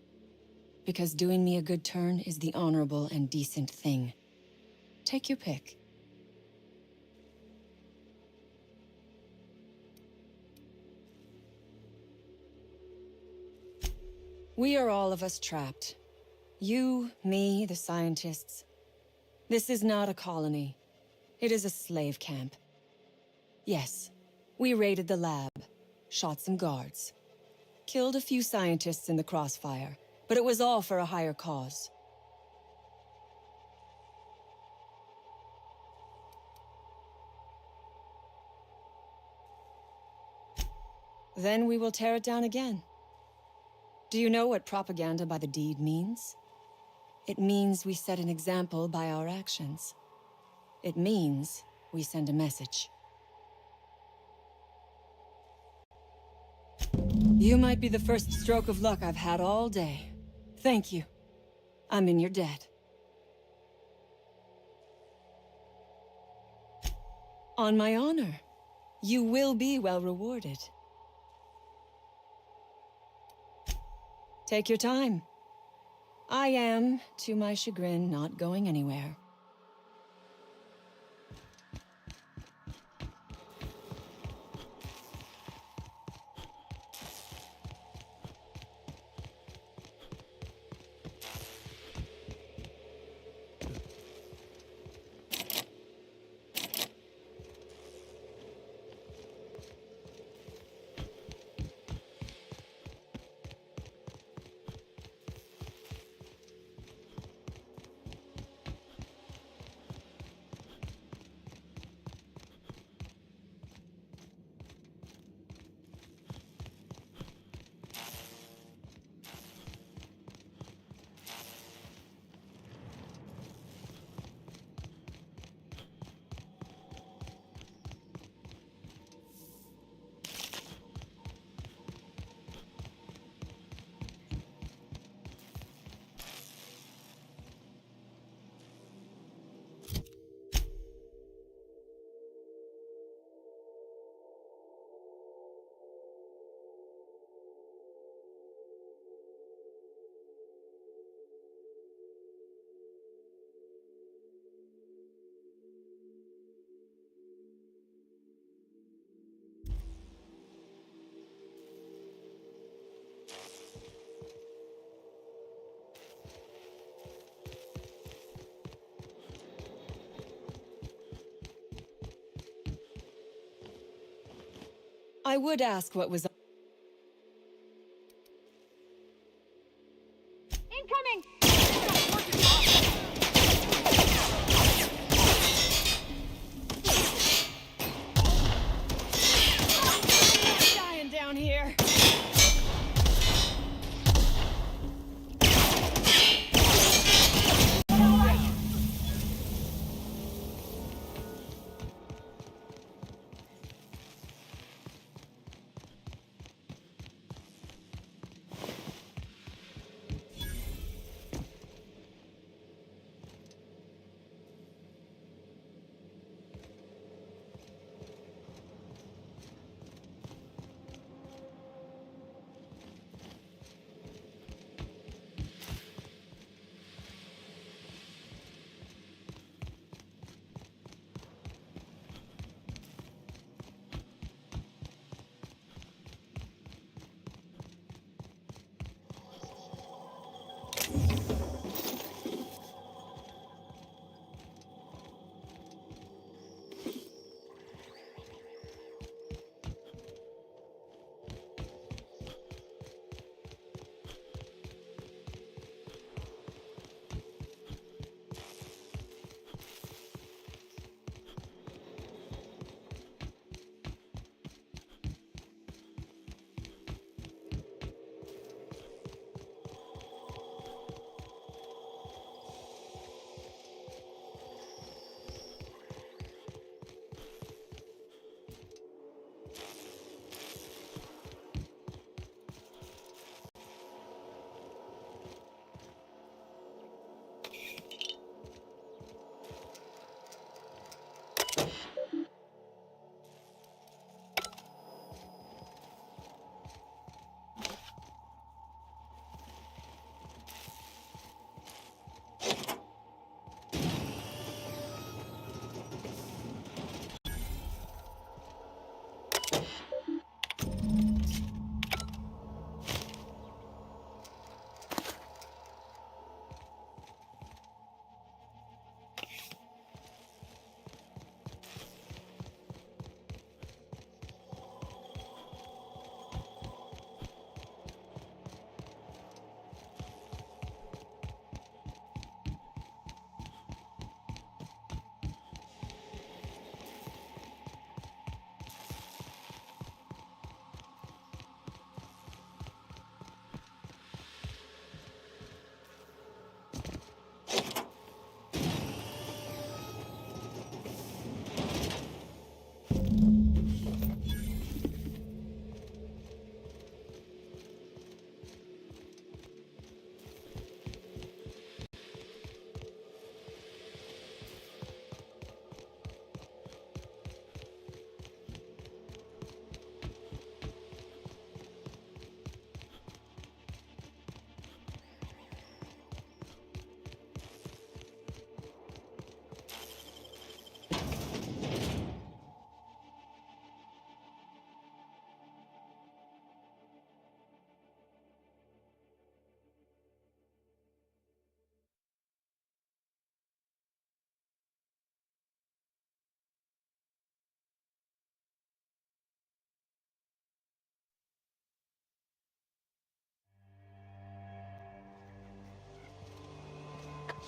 Because doing me a good turn is the honorable and decent thing. Take your pick. We are all of us trapped. You, me, the scientists. This is not a colony. It is a slave camp. Yes, we raided the lab, shot some guards, killed a few scientists in the crossfire, but it was all for a higher cause. Then we will tear it down again. Do you know what propaganda by the deed means? It means we set an example by our actions. It means we send a message. You might be the first stroke of luck I've had all day. Thank you. I'm in your debt. On my honor, you will be well rewarded. Take your time. I am, to my chagrin, not going anywhere. I would ask what was... Incoming! dying down here.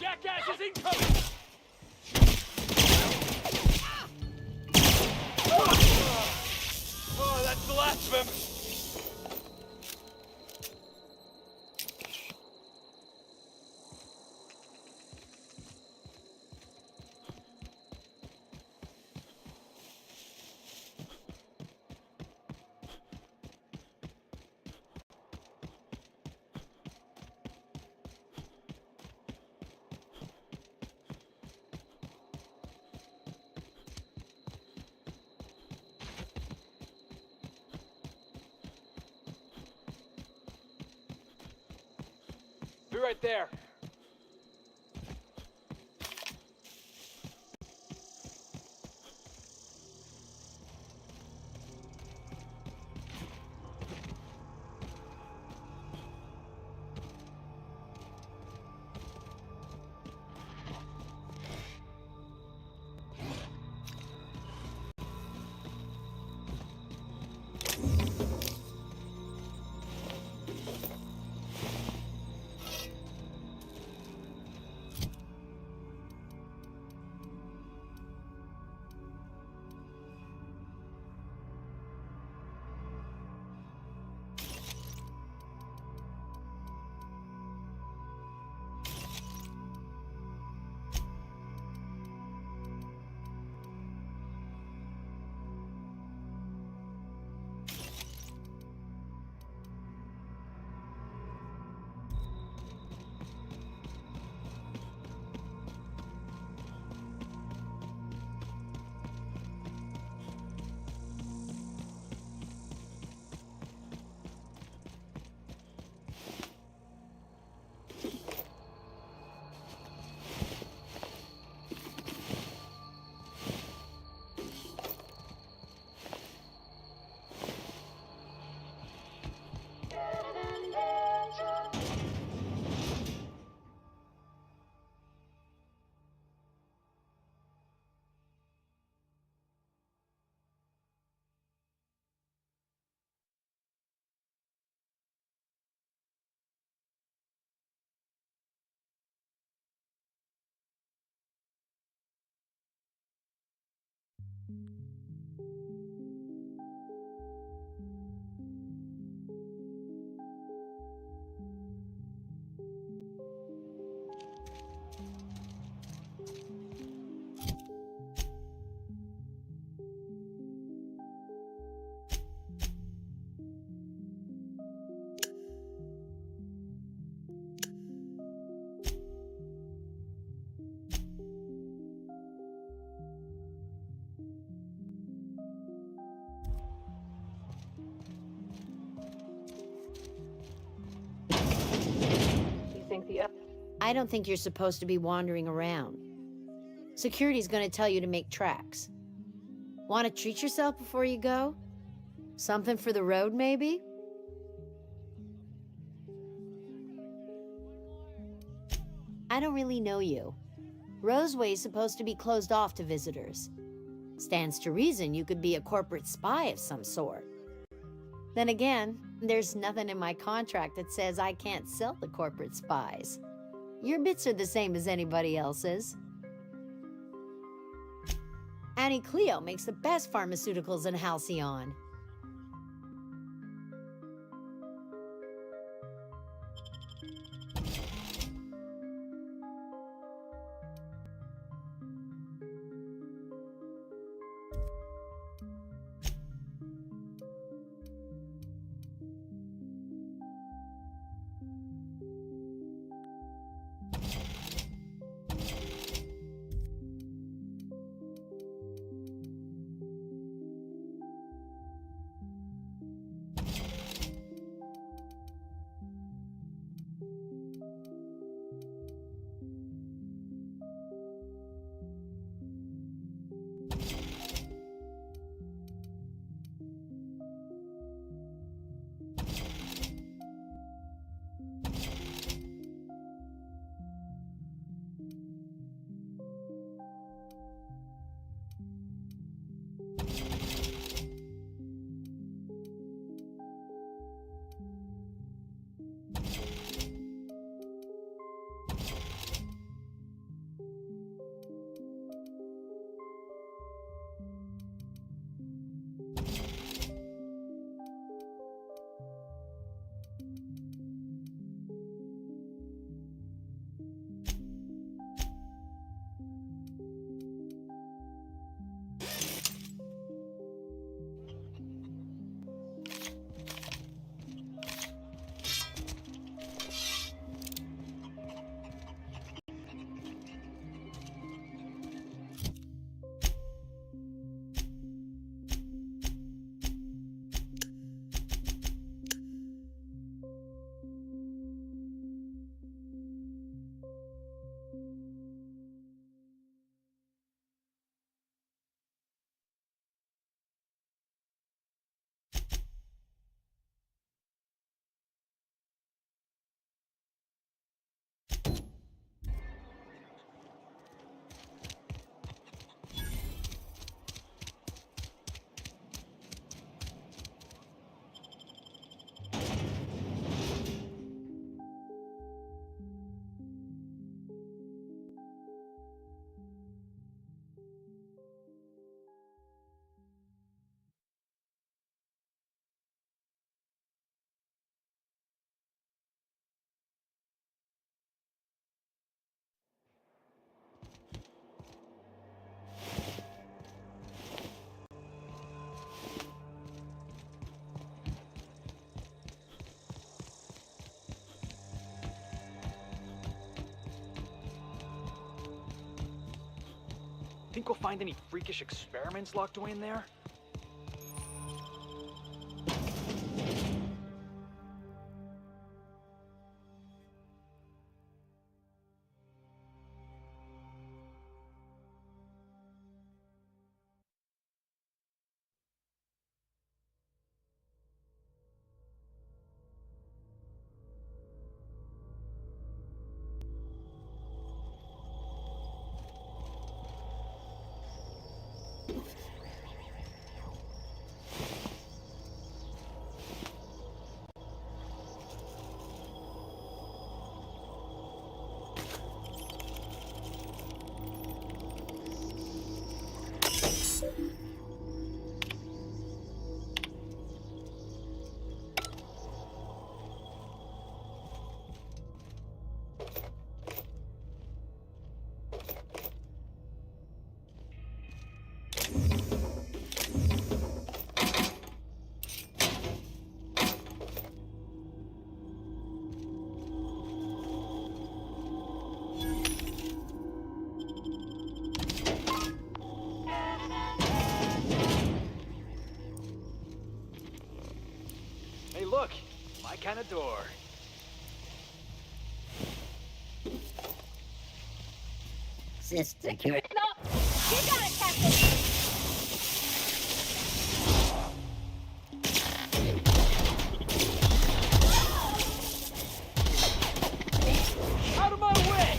Jackass is incoming! Oh, that's the last of him! Be right there. You think the I don't think you're supposed to be wandering around. Security's gonna tell you to make tracks. Want to treat yourself before you go? Something for the road, maybe? I don't really know you. Roseway's supposed to be closed off to visitors. Stands to reason you could be a corporate spy of some sort. Then again, there's nothing in my contract that says I can't sell the corporate spies. Your bits are the same as anybody else's. Annie Cleo makes the best pharmaceuticals in Halcyon. Think we'll find any freakish experiments locked away in there? Hey, look! My kind of door. Security. No! You got it, Captain! Out of my way!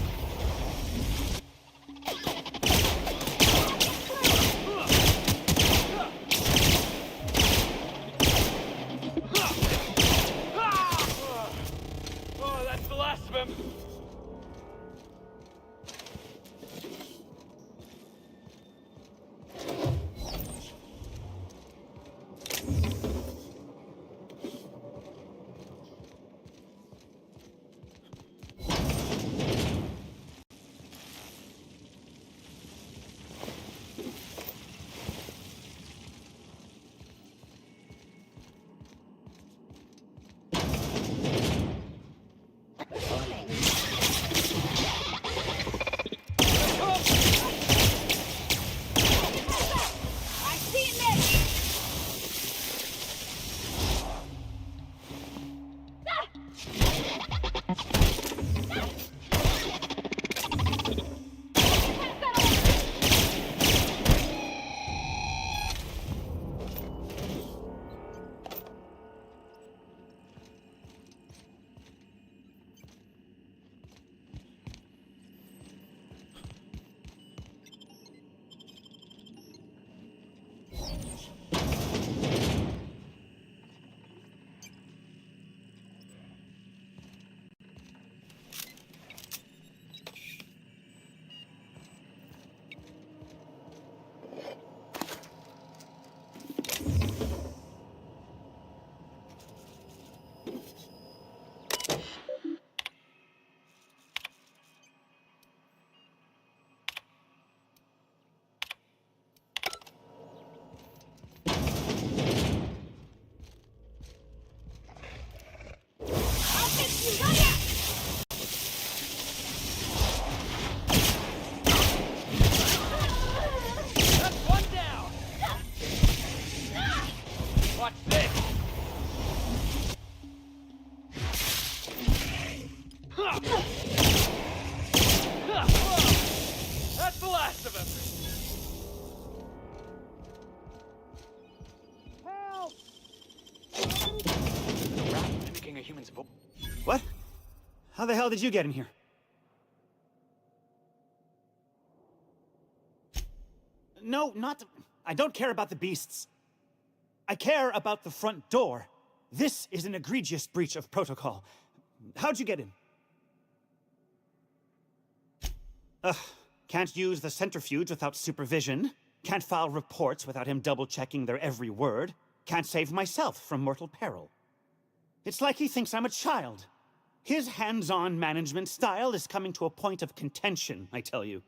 Oh, that's the last of him. I see it next! That's one down. Watch this. That's the last of him. Help! A rat mimicking a human's voice. What? How the hell did you get in here? No, not... I don't care about the beasts. I care about the front door. This is an egregious breach of protocol. How'd you get in? Ugh. Can't use the centrifuge without supervision. Can't file reports without him double-checking their every word. Can't save myself from mortal peril. It's like he thinks I'm a child. His hands-on management style is coming to a point of contention, I tell you.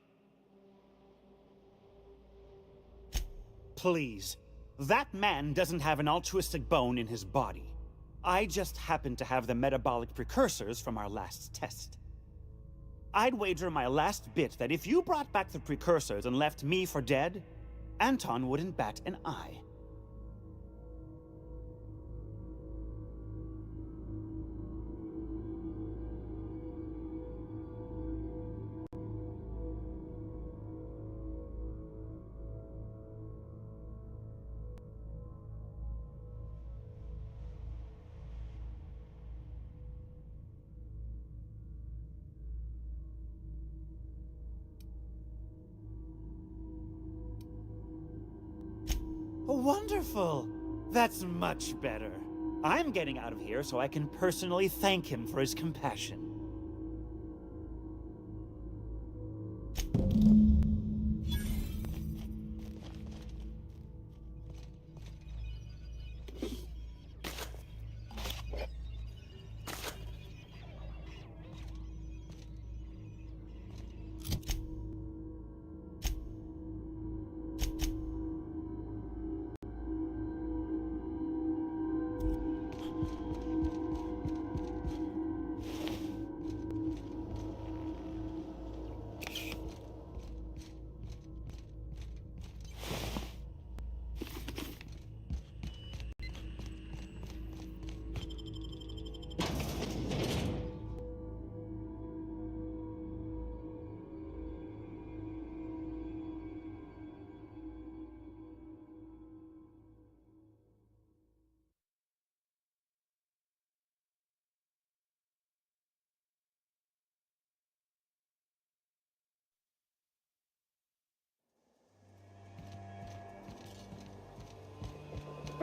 Please. That man doesn't have an altruistic bone in his body. I just happen to have the metabolic precursors from our last test. I'd wager my last bit that if you brought back the precursors and left me for dead, Anton wouldn't bat an eye. Wonderful! That's much better. I'm getting out of here so I can personally thank him for his compassion.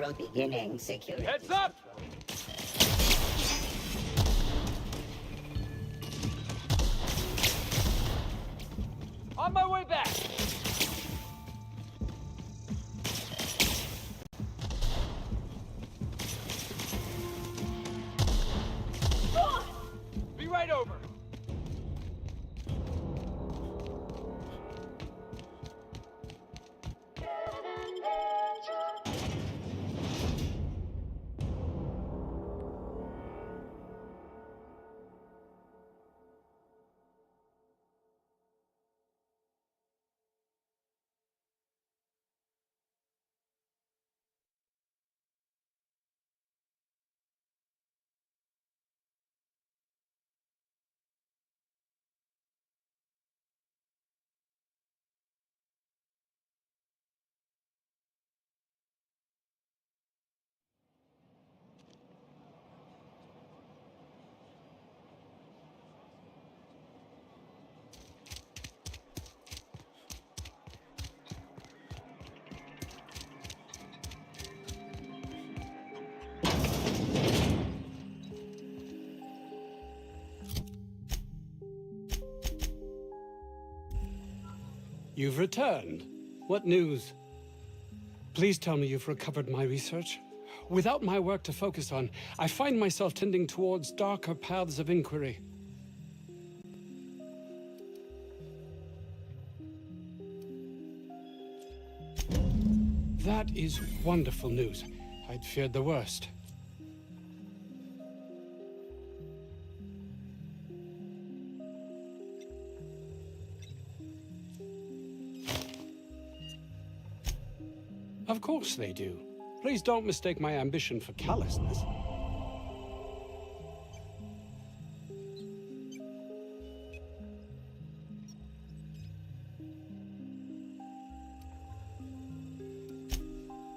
Portal beginning security. Heads up! On my way back! Be right over! You've returned. What news? Please tell me you've recovered my research. Without my work to focus on, I find myself tending towards darker paths of inquiry. That is wonderful news. I'd feared the worst. Of course they do. Please don't mistake my ambition for callousness.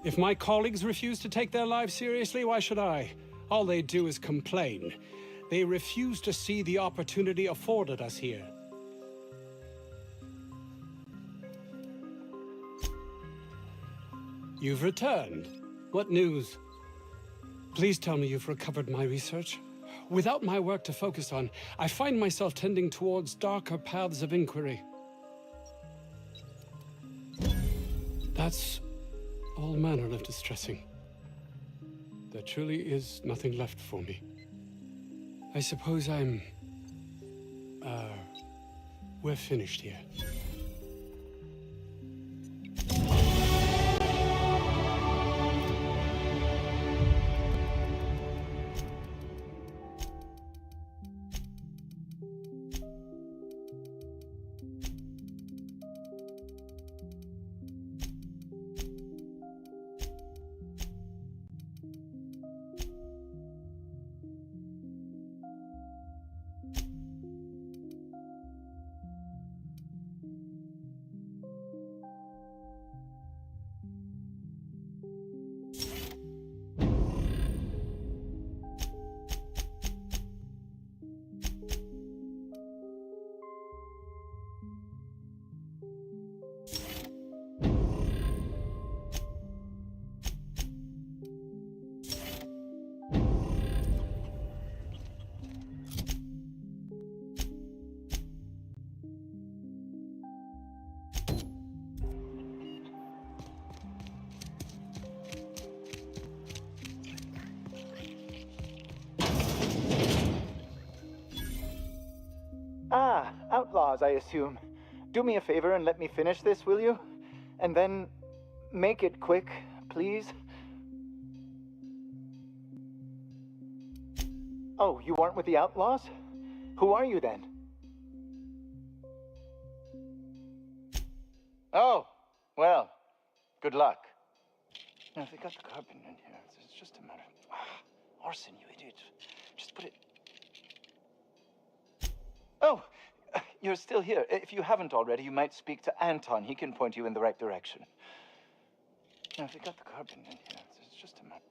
If my colleagues refuse to take their lives seriously, why should I? All they do is complain. They refuse to see the opportunity afforded us here. You've returned. What news? Please tell me you've recovered my research. Without my work to focus on, I find myself tending towards darker paths of inquiry. That's all manner of distressing. There truly is nothing left for me. I suppose we're finished here. Ah, outlaws, I assume. Do me a favor and let me finish this, will you? And then make it quick, please. Oh, you aren't with the outlaws? Who are you then? Oh, well, good luck. Now, if they got the carbon in here, it's just a matter of... Arson, you idiot. Just put it... Oh, you're still here. If you haven't already, you might speak to Anton. He can point you in the right direction. Now, if they got the carbon in here, it's just a matter...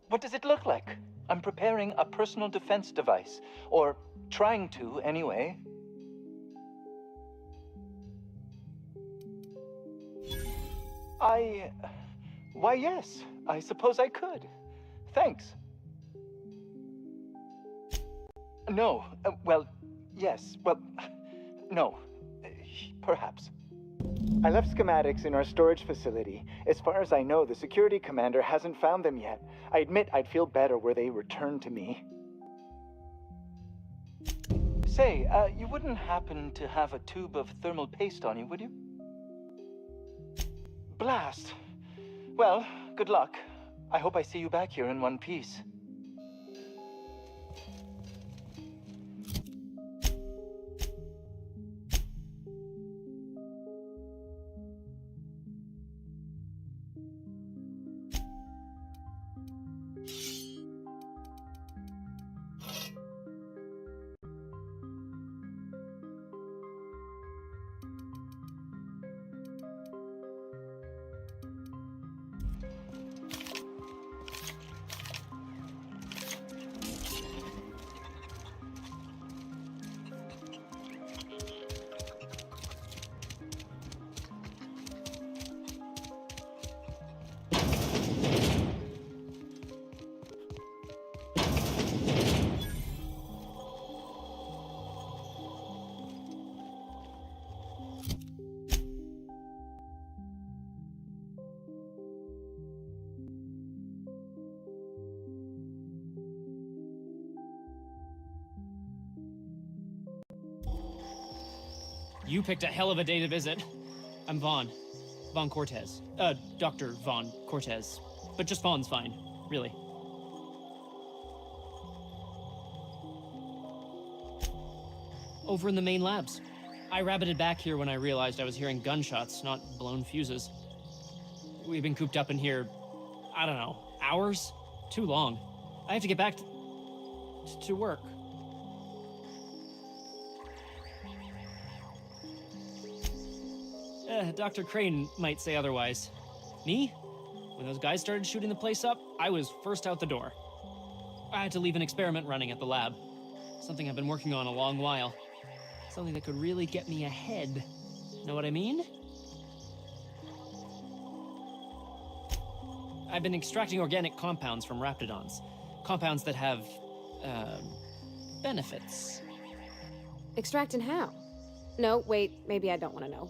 What does it look like? I'm preparing a personal defense device. Or trying to, anyway. Why, yes, I suppose I could. Thanks. No, well, yes, well, no, perhaps. I left schematics in our storage facility. As far as I know, the security commander hasn't found them yet. I admit I'd feel better were they returned to me. Say, you wouldn't happen to have a tube of thermal paste on you, would you? Blast. Well, good luck. I hope I see you back here in one piece. You picked a hell of a day to visit. I'm Vaughn. Vaughn Cortez. Dr. Vaughn Cortez. But just Vaughn's fine, really. Over in the main labs. I rabbited back here when I realized I was hearing gunshots, not blown fuses. We've been cooped up in here, I don't know, hours? Too long. I have to get back to work. Dr. Crane might say otherwise. Me? When those guys started shooting the place up, I was first out the door. I had to leave an experiment running at the lab. Something I've been working on a long while. Something that could really get me ahead. Know what I mean? I've been extracting organic compounds from raptidons. Compounds that have, benefits. Extracting how? No, wait, maybe I don't want to know.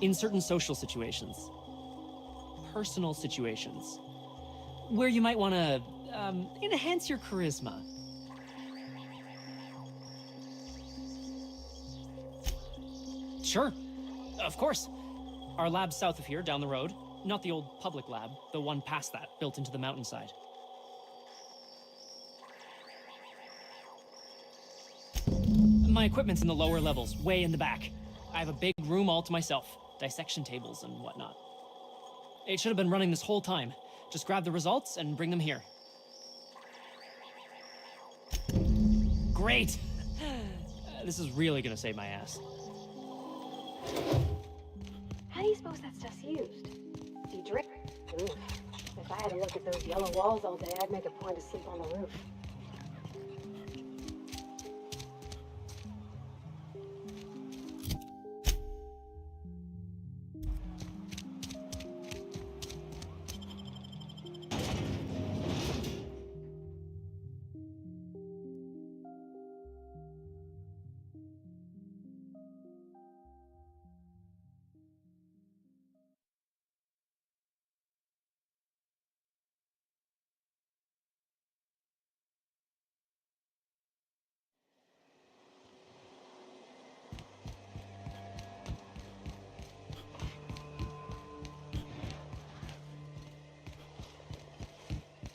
In certain social situations. Personal situations. Where you might want to, enhance your charisma. Sure. Of course. Our lab's south of here, down the road. Not the old public lab, the one past that, built into the mountainside. My equipment's in the lower levels, way in the back. I have a big room all to myself. Dissection tables and whatnot. It should have been running this whole time. Just grab the results and bring them here. Great! This is really gonna save my ass. How do you suppose that stuff's used? Do you drip? Ooh, if I had to look at those yellow walls all day, I'd make a point to sleep on the roof.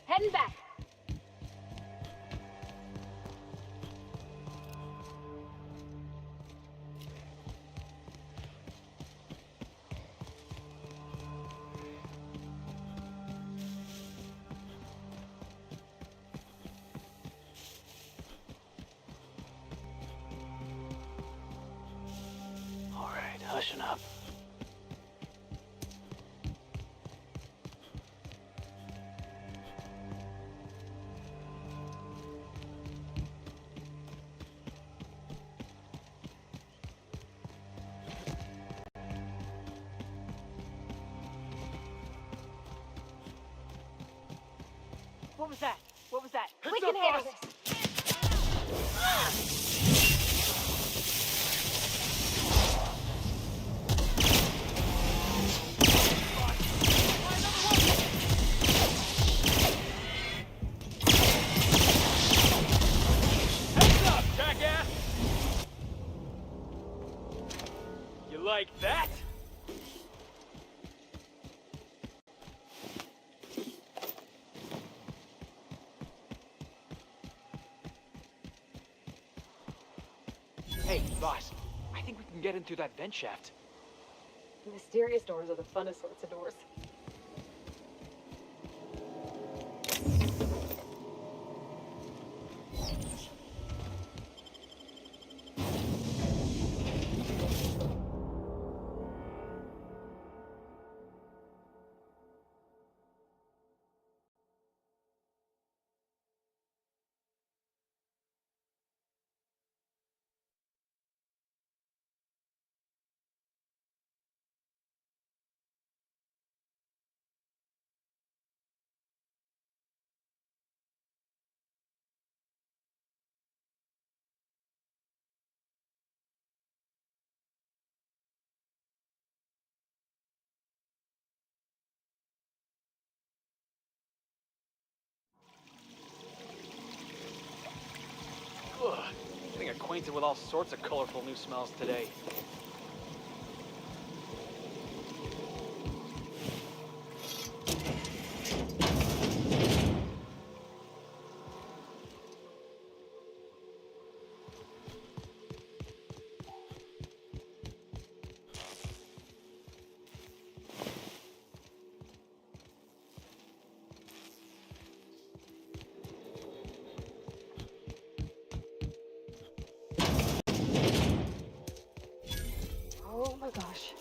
Heading back. All right, hushing up. was that? What was that? We can handle this. Heads up, jackass! You like that? Hey, boss. I think we can get in through that vent shaft. Mysterious doors are the funnest sorts of doors. Ugh, getting acquainted with all sorts of colorful new smells today. Oh my gosh.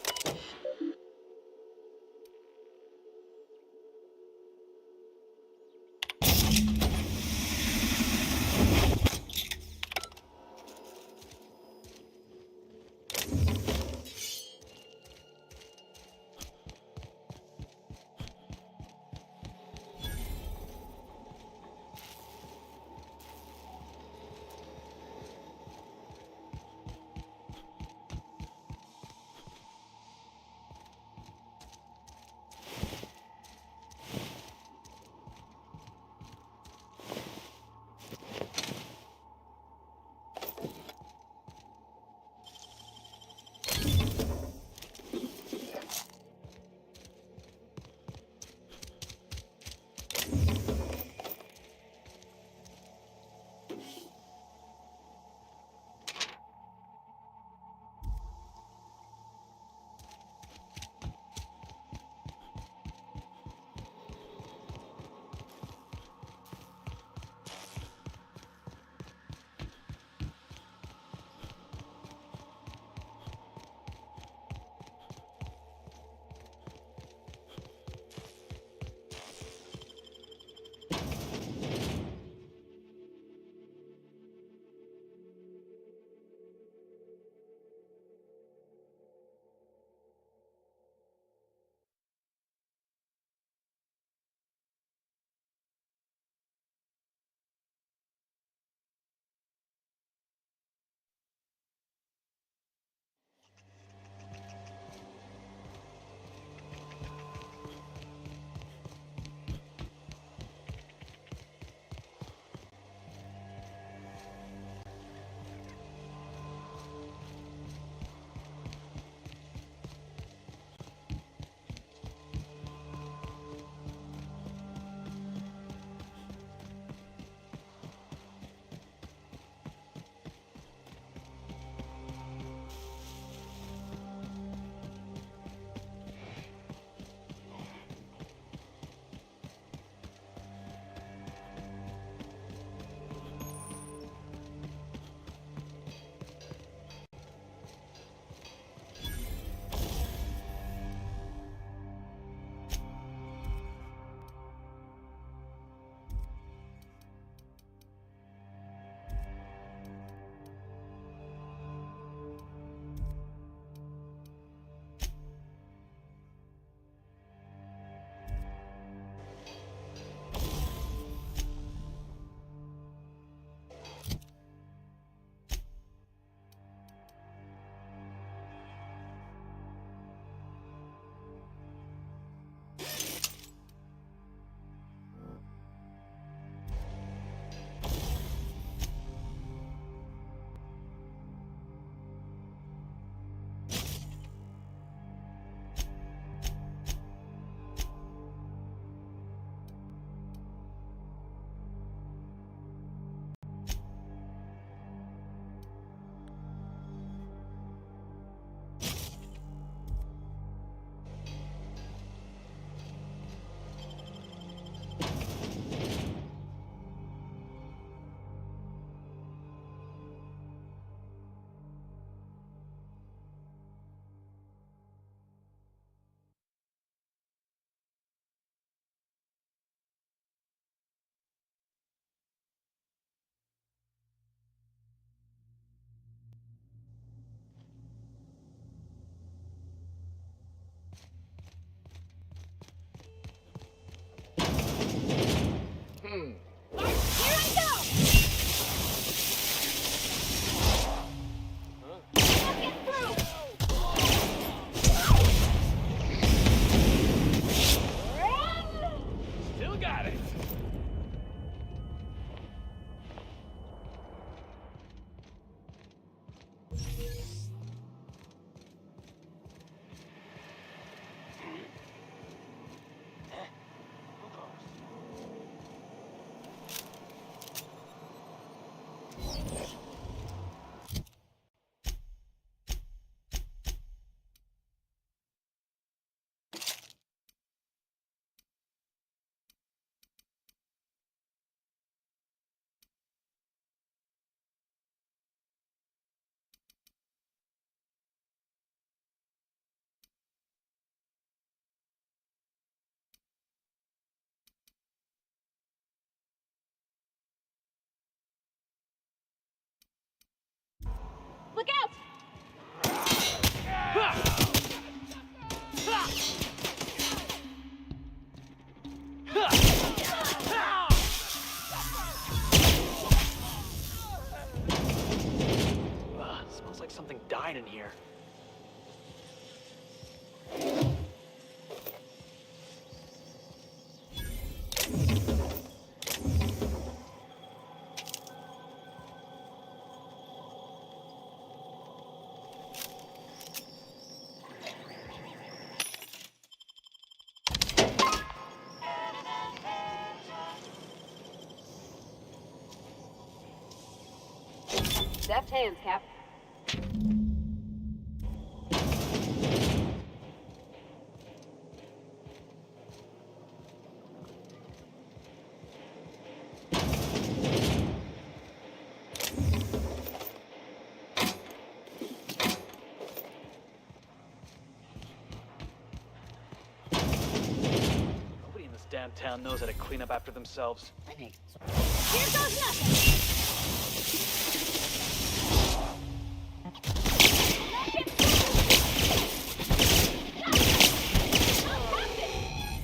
Still got it. Look out! Smells like something died in here. Deft hands, Cap. Nobody in this damn town knows how to clean up after themselves. Here goes nothing!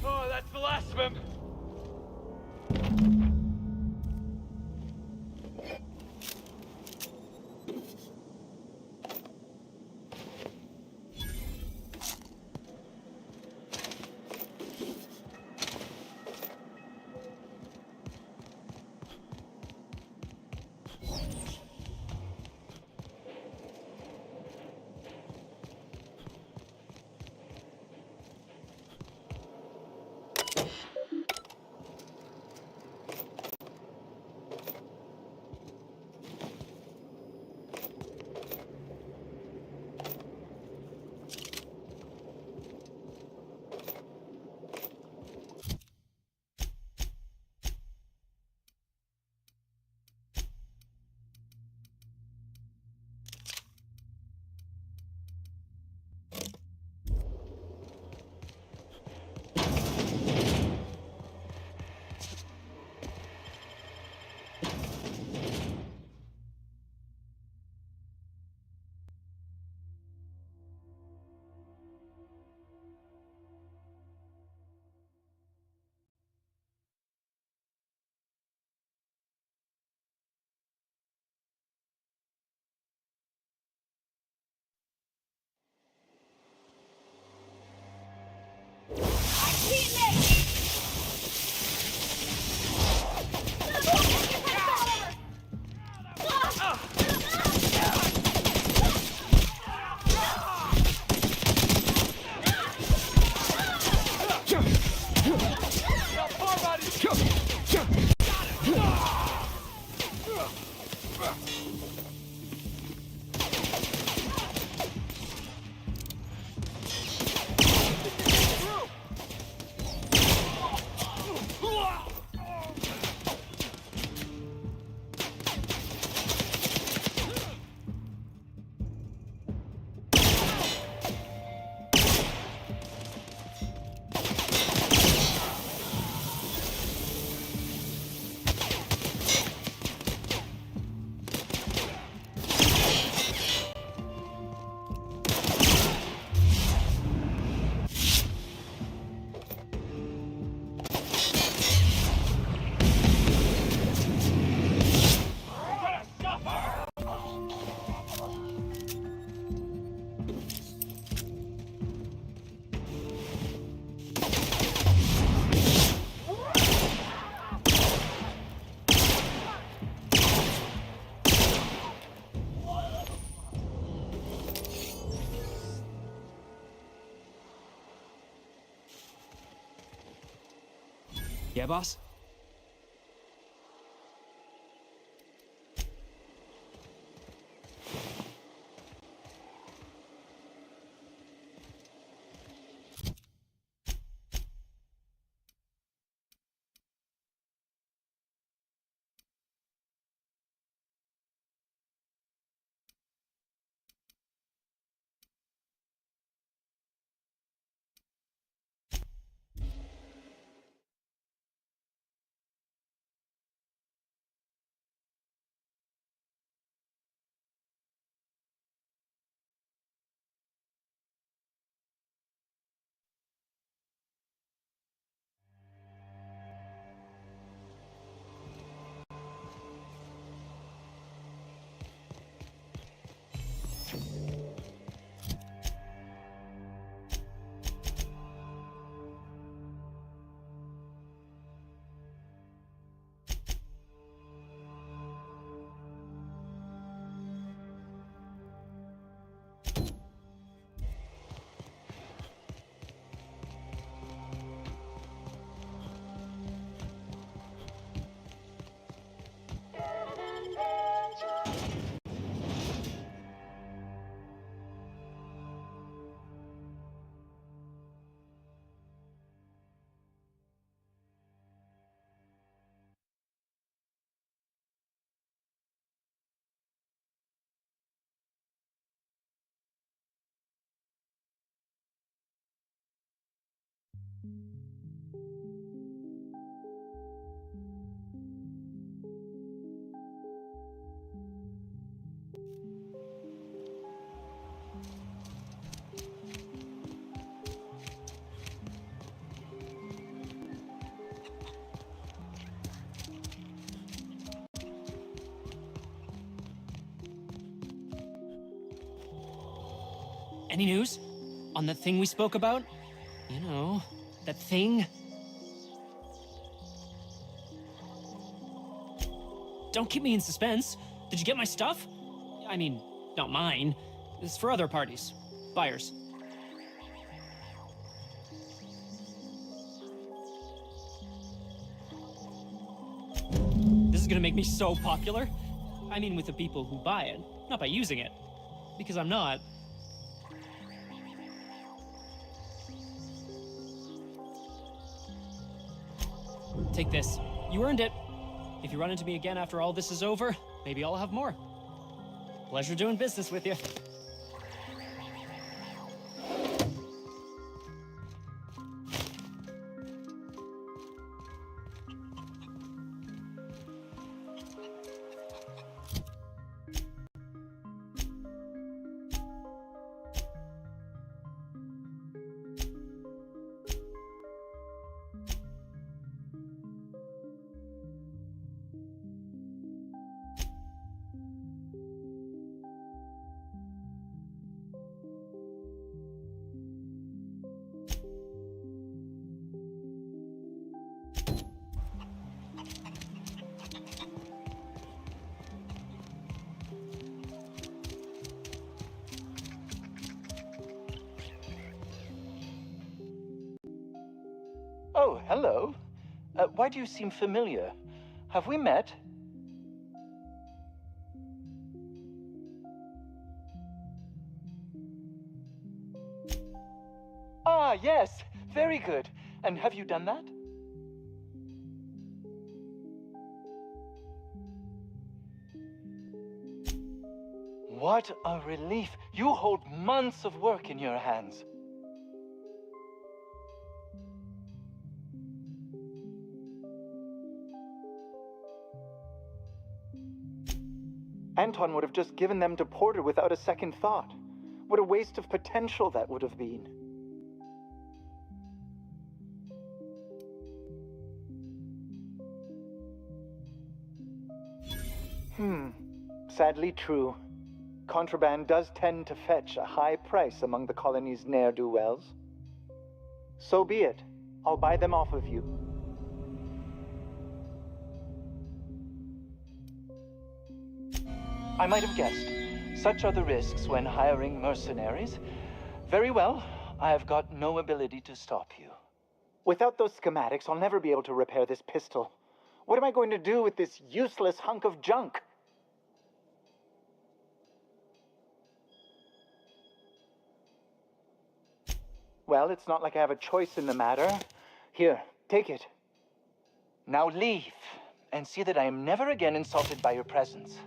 Oh, that's the last of him. Yeah, boss? Any news? On that thing we spoke about? You know, that thing? Don't keep me in suspense. Did you get my stuff? I mean, not mine. It's for other parties. Buyers. This is gonna make me so popular. I mean, with the people who buy it, not by using it. Because I'm not. Take this. You earned it. If you run into me again after all this is over, maybe I'll have more. Pleasure doing business with you. Oh, hello. Why do you seem familiar? Have we met? Ah, yes. Very good. And have you done that? What a relief. You hold months of work in your hands. Anton would have just given them to Porter without a second thought. What a waste of potential that would have been. Sadly true. Contraband does tend to fetch a high price among the colony's ne'er-do-wells. So be it. I'll buy them off of you. I might have guessed. Such are the risks when hiring mercenaries. Very well. I have got no ability to stop you. Without those schematics, I'll never be able to repair this pistol. What am I going to do with this useless hunk of junk? Well, it's not like I have a choice in the matter. Here, take it. Now leave, and see that I am never again insulted by your presence.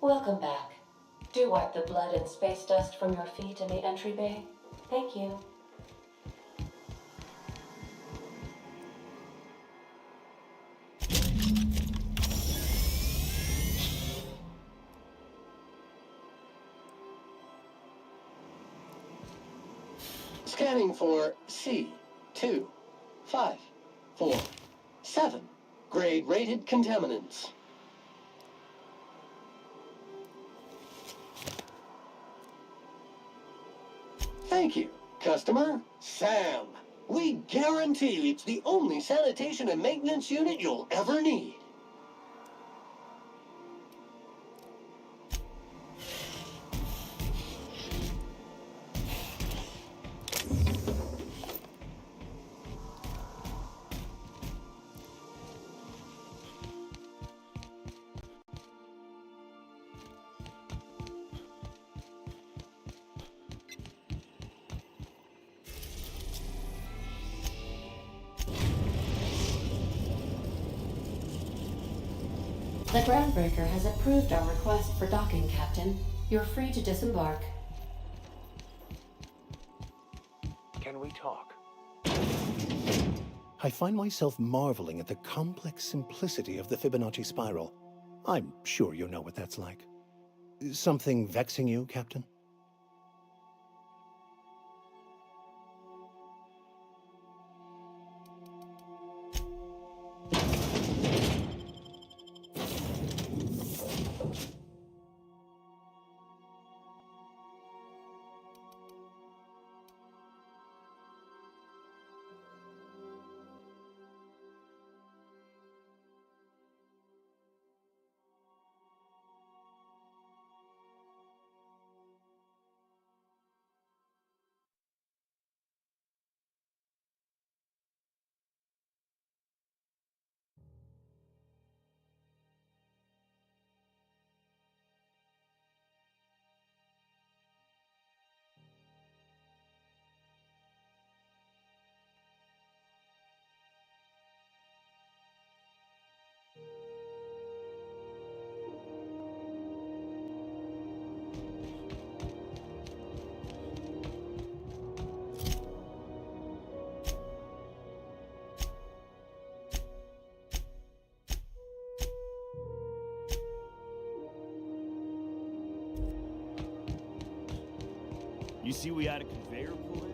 Welcome back. Do wipe the blood and space dust from your feet in the entry bay. Thank you. Scanning for C2547. Grade rated contaminants. Thank you, customer Sam. We guarantee it's the only sanitation and maintenance unit you'll ever need. The groundbreaker has approved our request for docking, Captain. You're free to disembark. Can we talk? I find myself marveling at the complex simplicity of the Fibonacci spiral. I'm sure you know what that's like. Something vexing you, Captain? You see we had a conveyor pull in?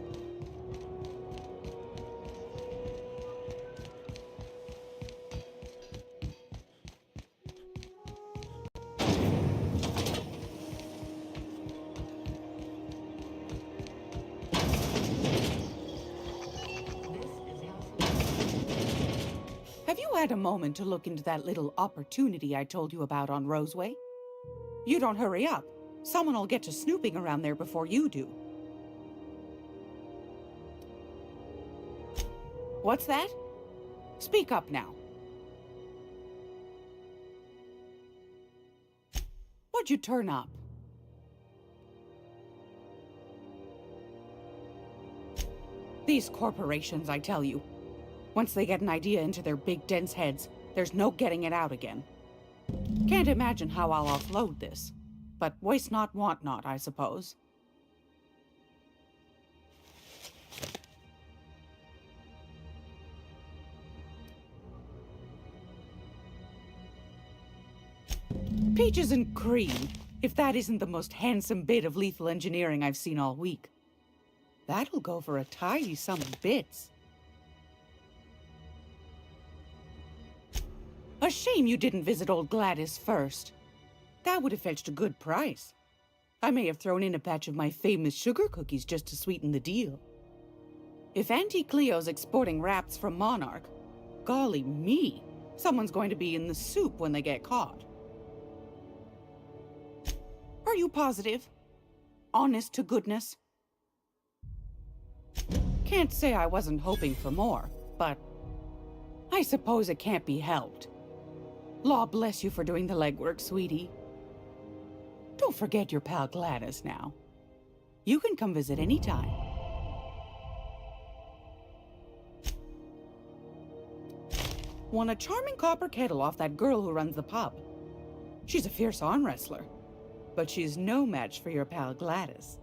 Have you had a moment to look into that little opportunity I told you about on Roseway? You don't hurry up. Someone will get to snooping around there before you do. What's that? Speak up now. What'd you turn up? These corporations, I tell you. Once they get an idea into their big dense heads, there's no getting it out again. Can't imagine how I'll offload this. But waste not, want not, I suppose. Peaches and cream, if that isn't the most handsome bit of lethal engineering I've seen all week. That'll go for a tidy sum of bits. A shame you didn't visit old Gladys first. That would have fetched a good price. I may have thrown in a batch of my famous sugar cookies just to sweeten the deal. If Auntie Cleo's exporting wraps from Monarch, golly me, someone's going to be in the soup when they get caught. Are you positive? Honest to goodness? Can't say I wasn't hoping for more, but I suppose it can't be helped. Law bless you for doing the legwork, sweetie. Don't forget your pal Gladys now. You can come visit anytime. Won a charming copper kettle off that girl who runs the pub. She's a fierce arm wrestler. but she's no match for your pal Gladys.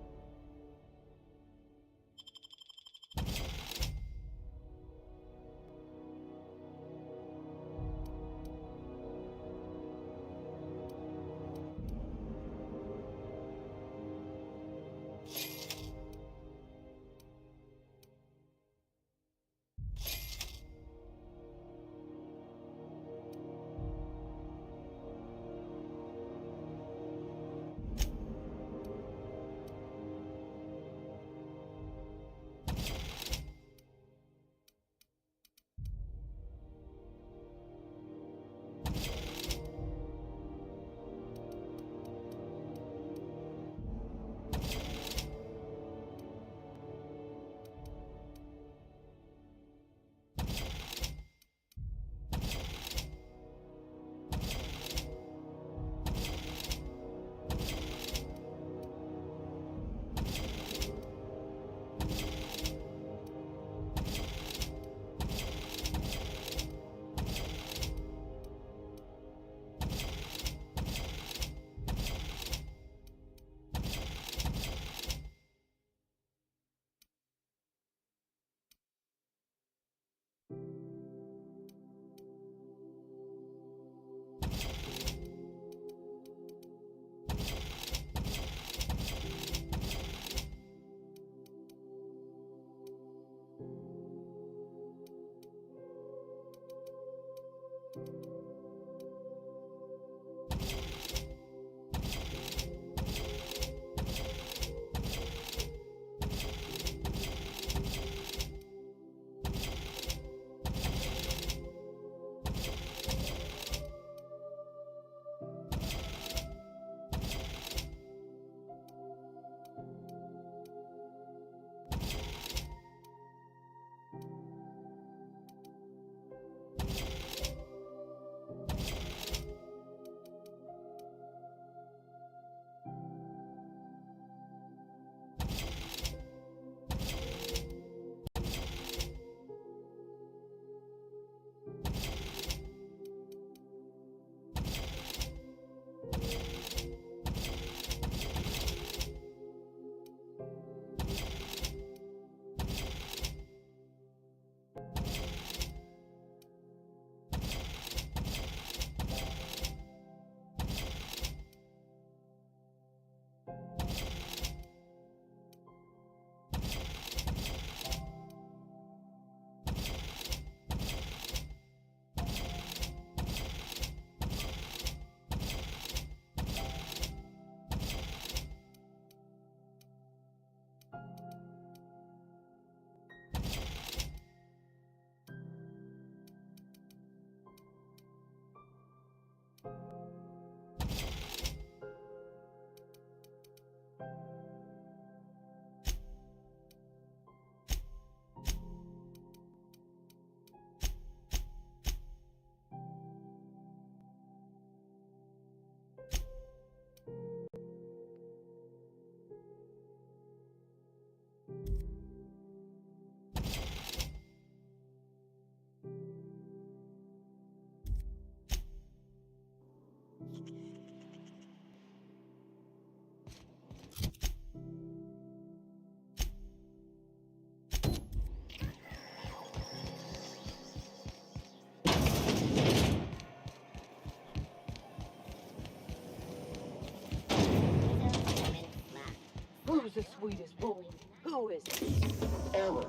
Who's the sweetest boy? Who is it? Error.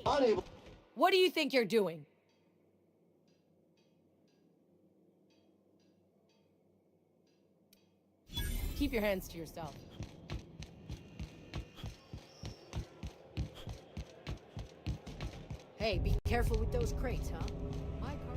Unable. What do you think you're doing? Keep your hands to yourself. Hey, be careful with those crates, huh? My car.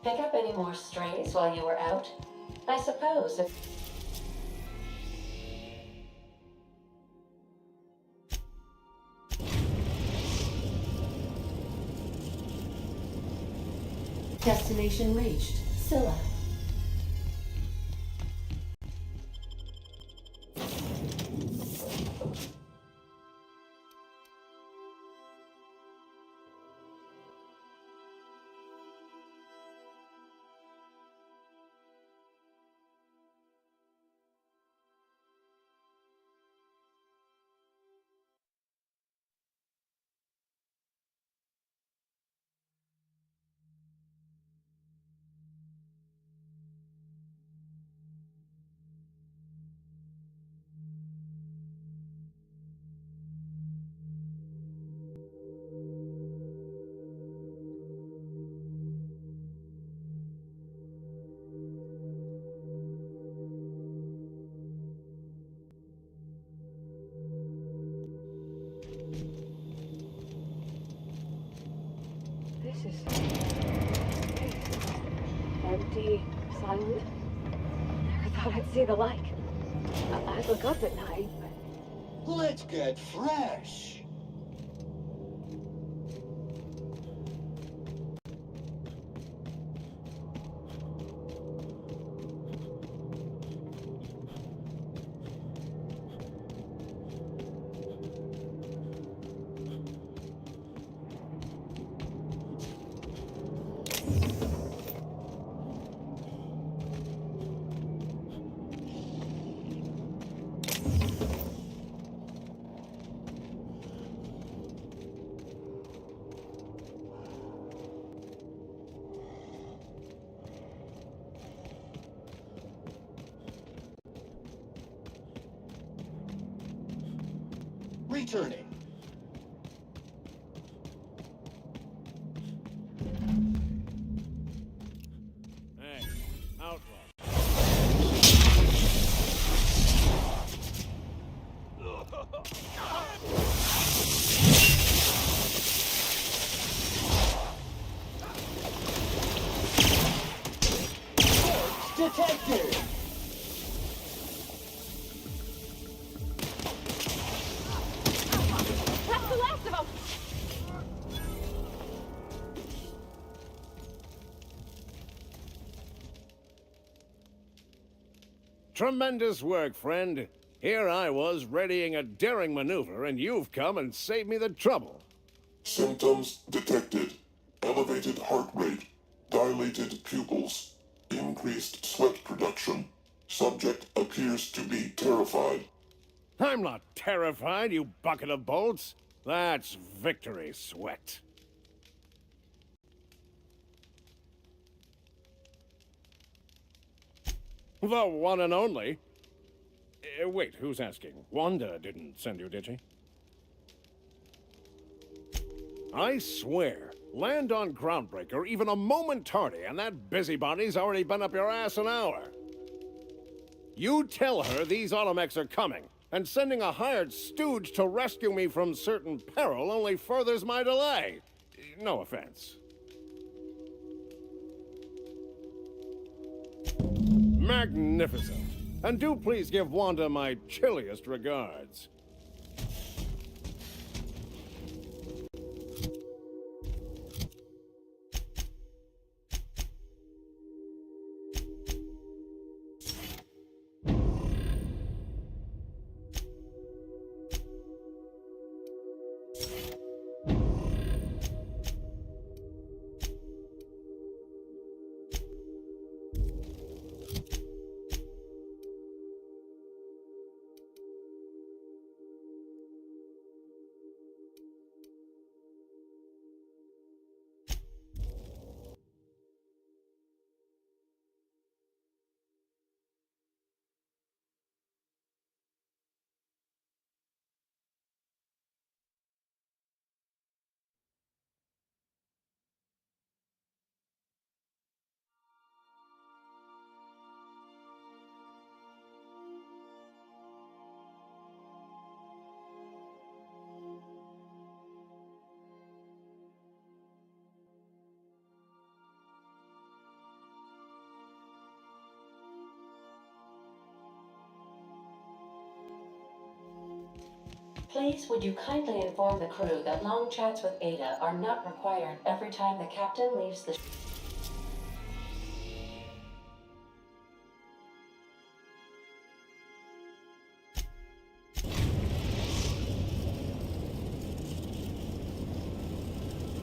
Pick up any more strays while you were out? I suppose if... Destination reached. Scylla. This is empty, silent. I thought I'd see the light. I'd look up at night, but... Let's get fresh. Returning. Hey, outlaw. Detected! That's the last of them! Tremendous work, friend. Here I was readying a daring maneuver, and you've come and saved me the trouble. Symptoms detected. Elevated heart rate, dilated pupils, increased sweat production. Subject appears to be terrified. I'm not terrified, you bucket of bolts. That's victory sweat. The one and only. Wait, who's asking? Wanda didn't send you, did she? I swear, land on Groundbreaker even a moment tardy, and that busybody's already been up your ass an hour. You tell her these automechs are coming, and sending a hired stooge to rescue me from certain peril only furthers my delay. No offense. Magnificent. And do please give Wanda my chilliest regards. Please, would you kindly inform the crew that long chats with Ada are not required every time the captain leaves the...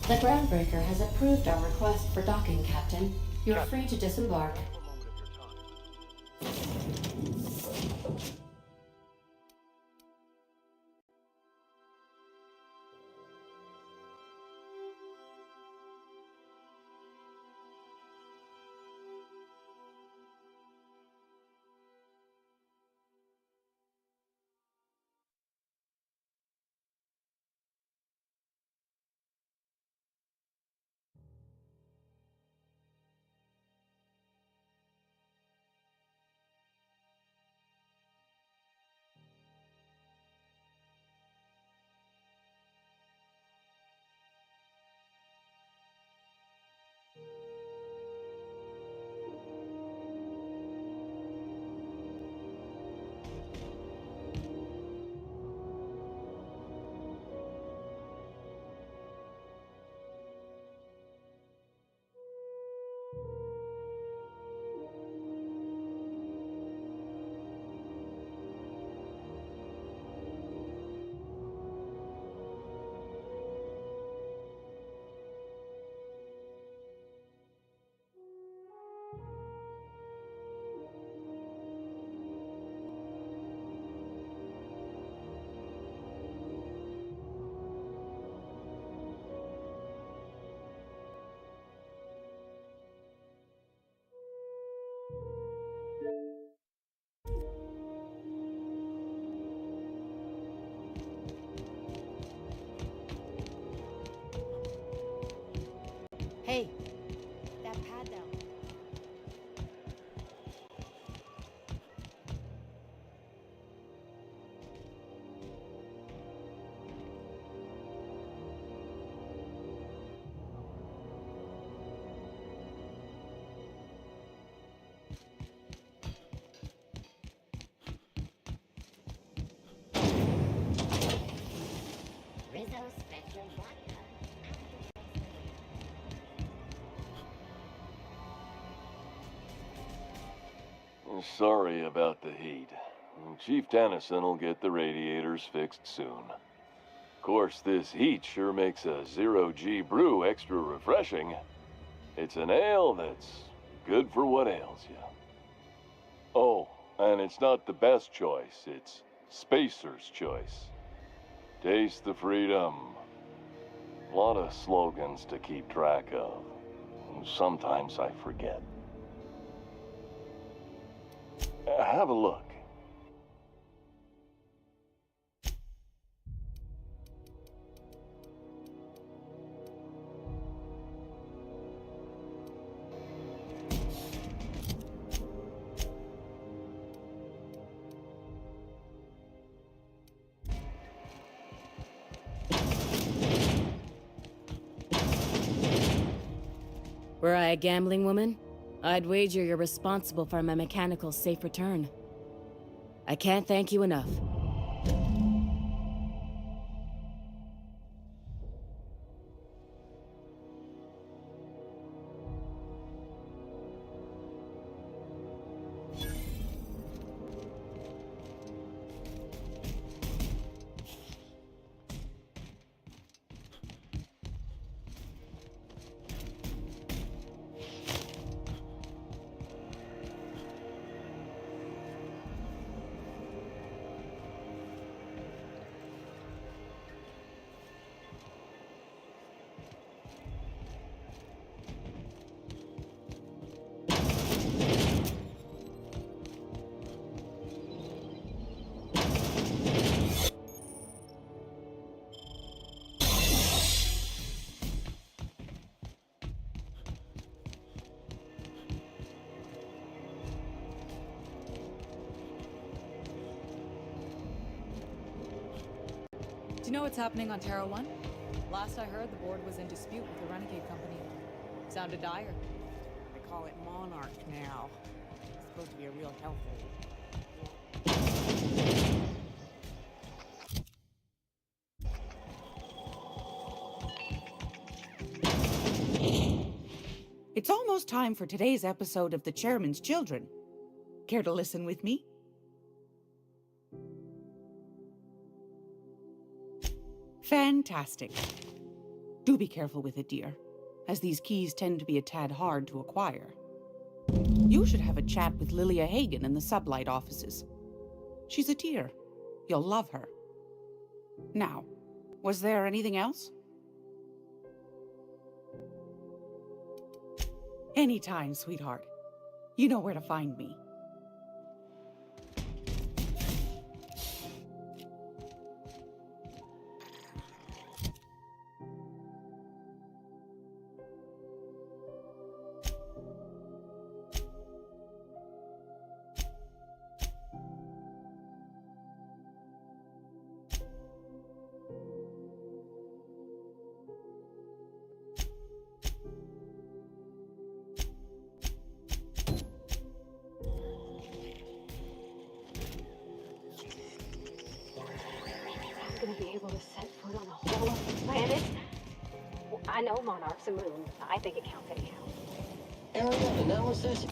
The groundbreaker has approved our request for docking, Captain. You're free to disembark. Hey, that pad down. Rizzo Spectrum Vodka. Sorry about the heat. Chief Tennyson will get the radiators fixed soon. Of course, this heat sure makes a zero-G brew extra refreshing. It's an ale that's good for what ails you. Oh, and it's not the best choice, it's Spacer's choice. Taste the freedom. A lot of slogans to keep track of. Sometimes I forget. Have a look. Were I a gambling woman, I'd wager you're responsible for my mechanical safe return. I can't thank you enough. Do you know what's happening on Terra 1? Last I heard, the board was in dispute with the Renegade Company. Sounded dire. They call it Monarch now. It's supposed to be a real hellhole. It's almost time for today's episode of The Chairman's Children. Care to listen with me? Fantastic. Do be careful with it, dear, as these keys tend to be a tad hard to acquire. You should have a chat with Lilia Hagen in the Sublight offices. She's a dear. You'll love her. Now, was there anything else? Anytime, sweetheart. You know where to find me. I'm gonna be able to set foot on the whole of the planet. Well, I know Monarch's a moon. I think it counts anyhow. Area analysis.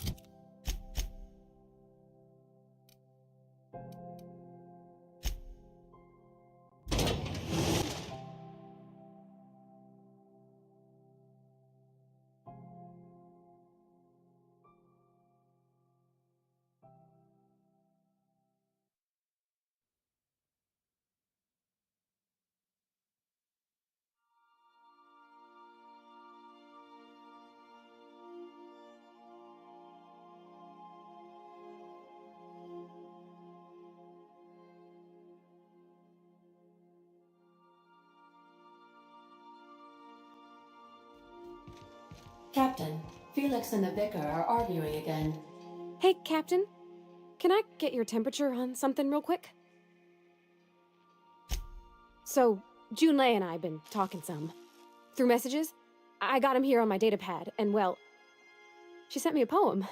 Captain, Felix and the Vicar are arguing again. Hey, Captain. Can I get your temperature on something real quick? So, Junlei and I have been talking some. Through messages. I got him here on my datapad, and well, she sent me a poem.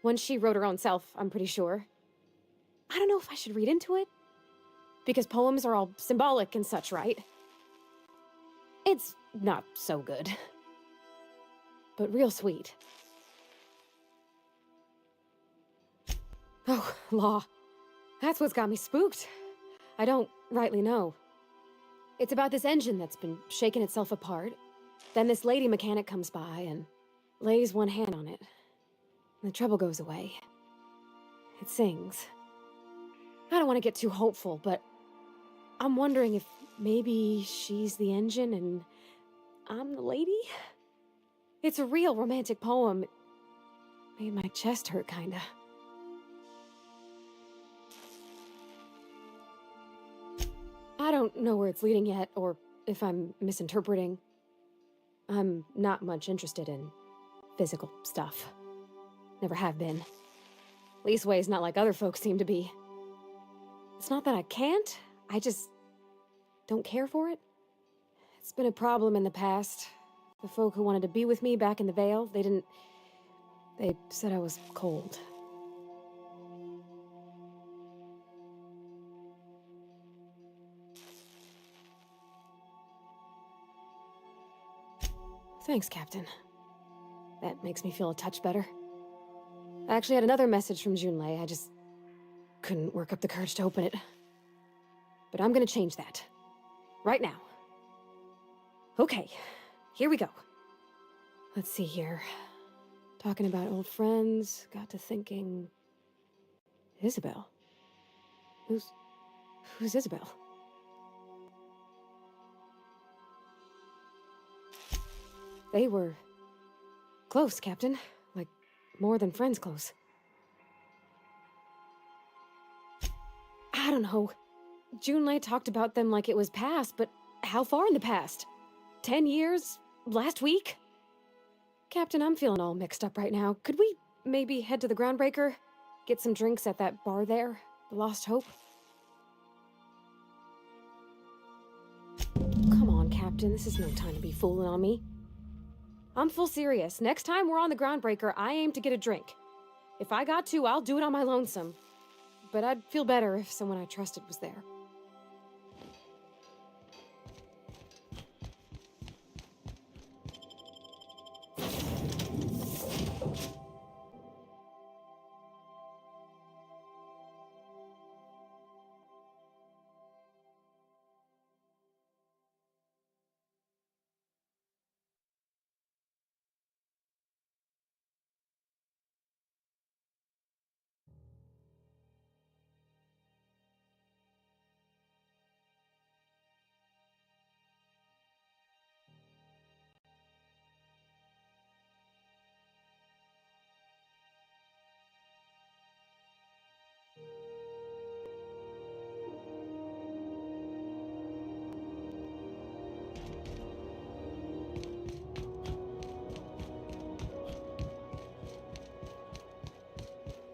One she wrote her own self, I'm pretty sure. I don't know if I should read into it. Because poems are all symbolic and such, right? It's not so good. But real sweet. Oh, law. That's what's got me spooked. I don't rightly know. It's about this engine that's been shaking itself apart. Then this lady mechanic comes by and lays one hand on it. And the trouble goes away. It sings. I don't want to get too hopeful, but I'm wondering if maybe she's the engine and I'm the lady? It's a real romantic poem. It made my chest hurt, kinda. I don't know where it's leading yet, or if I'm misinterpreting. I'm not much interested in physical stuff. Never have been. Leastways not like other folks seem to be. It's not that I can't, I just don't care for it. It's been a problem in the past. The folk who wanted to be with me back in the Vale, they said I was cold. Thanks, Captain. That makes me feel a touch better. I actually had another message from Junlei, I just couldn't work up the courage to open it. But I'm gonna change that. Right now. Okay, here we go. Let's see here. Talking about old friends, got to thinking... Isabel? Who's Isabel? They were... close, Captain. Like, more than friends close. I don't know. Junlei talked about them like it was past, but how far in the past? 10 years? Last week? Captain, I'm feeling all mixed up right now. Could we maybe head to the Groundbreaker? Get some drinks at that bar there? The Lost Hope? Come on, Captain. This is no time to be fooling on me. I'm full serious. Next time we're on the Groundbreaker, I aim to get a drink. If I got to, I'll do it on my lonesome. But I'd feel better if someone I trusted was there.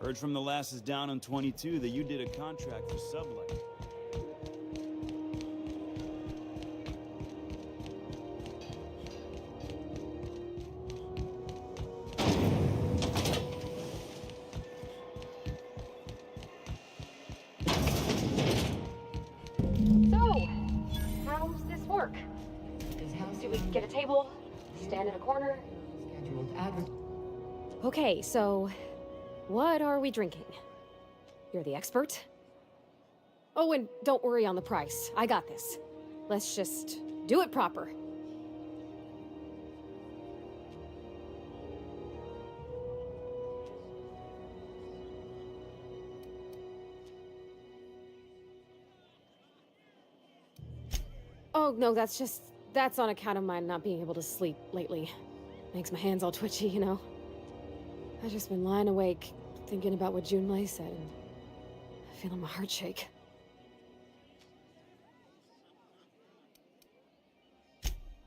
Heard from the lasses down on 22 that you did a contract for sublet. So, how's this work? Do we get a table, stand in a corner? Okay, so what are we drinking? You're the expert? Oh, and don't worry on the price. I got this. Let's just do it proper. Oh, no, that's on account of my not being able to sleep lately. Makes my hands all twitchy, you know? I've just been lying awake, thinking about what Junlei said, and feeling my heart shake.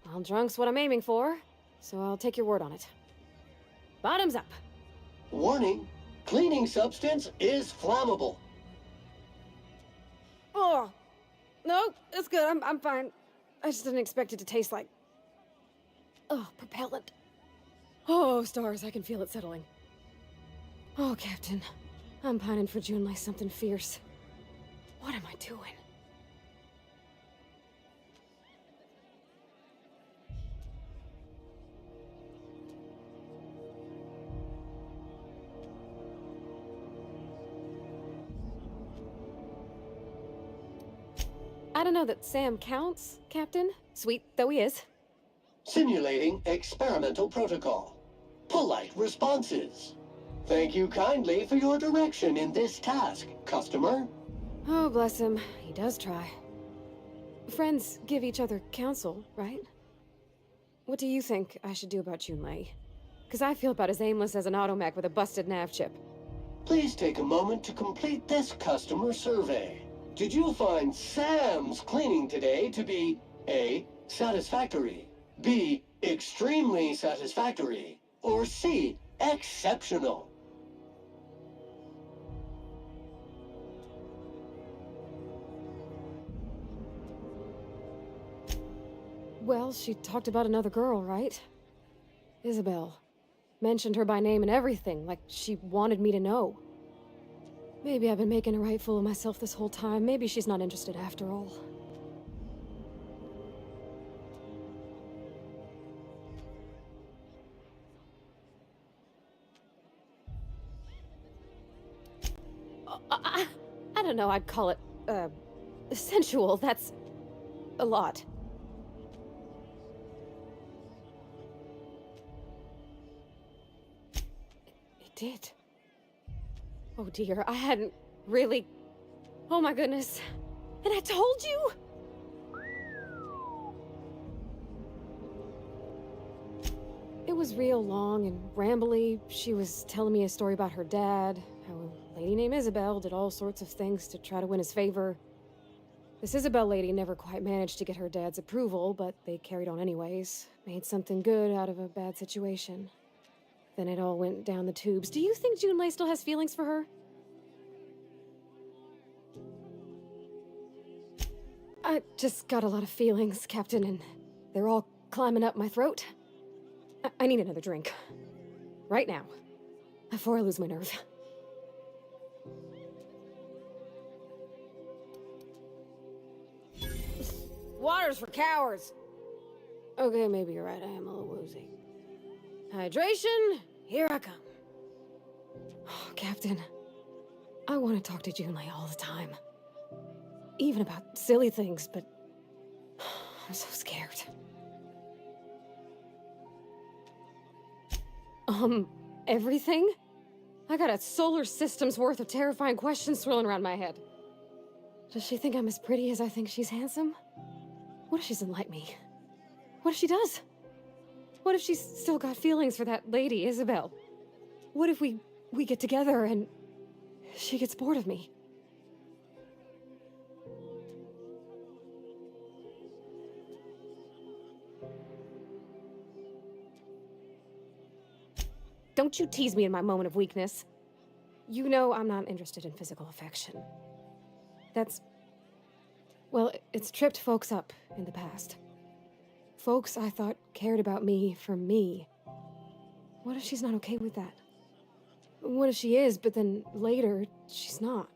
Well, drunk's what I'm aiming for, so I'll take your word on it. Bottoms up! Warning, cleaning substance is flammable. Oh! No, it's good, I'm fine. I just didn't expect it to taste like... Oh, propellant. Oh, stars, I can feel it settling. Oh, Captain. I'm pining for Junlei something fierce. What am I doing? I don't know that Sam counts, Captain. Sweet though he is. Simulating experimental protocol. Polite responses. Thank you kindly for your direction in this task, customer. Oh, bless him. He does try. Friends give each other counsel, right? What do you think I should do about Junlei? Because I feel about as aimless as an automech with a busted nav chip. Please take a moment to complete this customer survey. Did you find Sam's cleaning today to be A, satisfactory, B, extremely satisfactory, or C, exceptional? Well, she talked about another girl, right? Isabel. Mentioned her by name and everything, like she wanted me to know. Maybe I've been making a right fool of myself this whole time. Maybe she's not interested after all. I don't know, I'd call it, sensual. That's a lot. It did. Oh dear, I hadn't really... Oh my goodness. And I told you? It was real long and rambly. She was telling me a story about her dad, how a lady named Isabel did all sorts of things to try to win his favor. This Isabel lady never quite managed to get her dad's approval, but they carried on anyways. Made something good out of a bad situation. Then it all went down the tubes. Do you think Junlei still has feelings for her? I just got a lot of feelings, Captain, and they're all climbing up my throat. I need another drink. Right now. Before I lose my nerve. Water's for cowards. Okay, maybe you're right. I am a little woozy. Hydration, here I come. Oh, Captain, I want to talk to Junlei all the time. Even about silly things, but I'm so scared. Everything? I got a solar system's worth of terrifying questions swirling around my head. Does she think I'm as pretty as I think she's handsome? What if she doesn't like me? What if she does? What if she's still got feelings for that lady, Isabel? What if we get together and she gets bored of me? Don't you tease me in my moment of weakness. You know I'm not interested in physical affection. That's... well, it's tripped folks up in the past. Folks I thought cared about me for me. What if she's not okay with that? What if she is, but then later, she's not?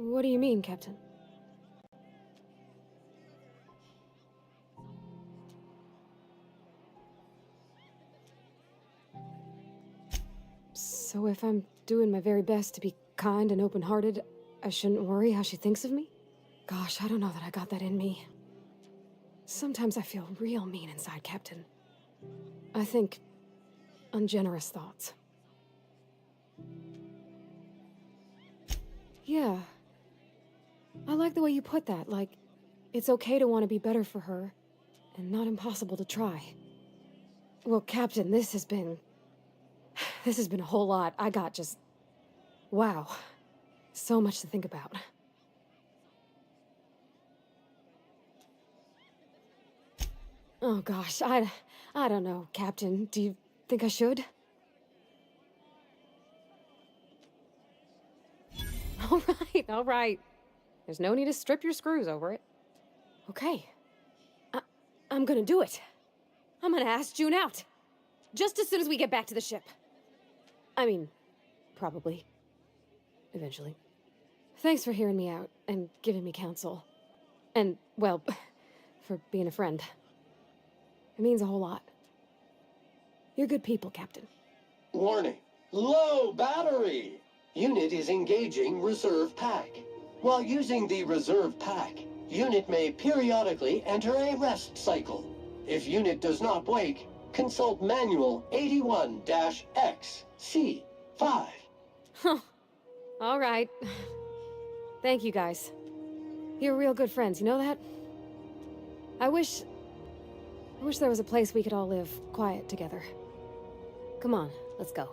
What do you mean, Captain? So if I'm doing my very best to be kind and open-hearted, I shouldn't worry how she thinks of me? Gosh, I don't know that I got that in me. Sometimes I feel real mean inside, Captain. I think ungenerous thoughts. Yeah. I like the way you put that, like, it's okay to want to be better for her, and not impossible to try. Well, Captain, this has been a whole lot. I got just... wow. So much to think about. Oh gosh, I don't know, Captain. Do you think I should? All right. There's no need to strip your screws over it. Okay. I'm gonna do it. I'm gonna ask June out. Just as soon as we get back to the ship. I mean, probably. Eventually. Thanks for hearing me out and giving me counsel. And, well, for being a friend. It means a whole lot. You're good people, Captain. Warning. Low battery! Unit is engaging reserve pack. While using the reserve pack, unit may periodically enter a rest cycle. If unit does not wake, consult manual 81-X-C5. Huh. All right. Thank you, guys. You're real good friends, you know that? I wish there was a place we could all live quiet together. Come on, let's go.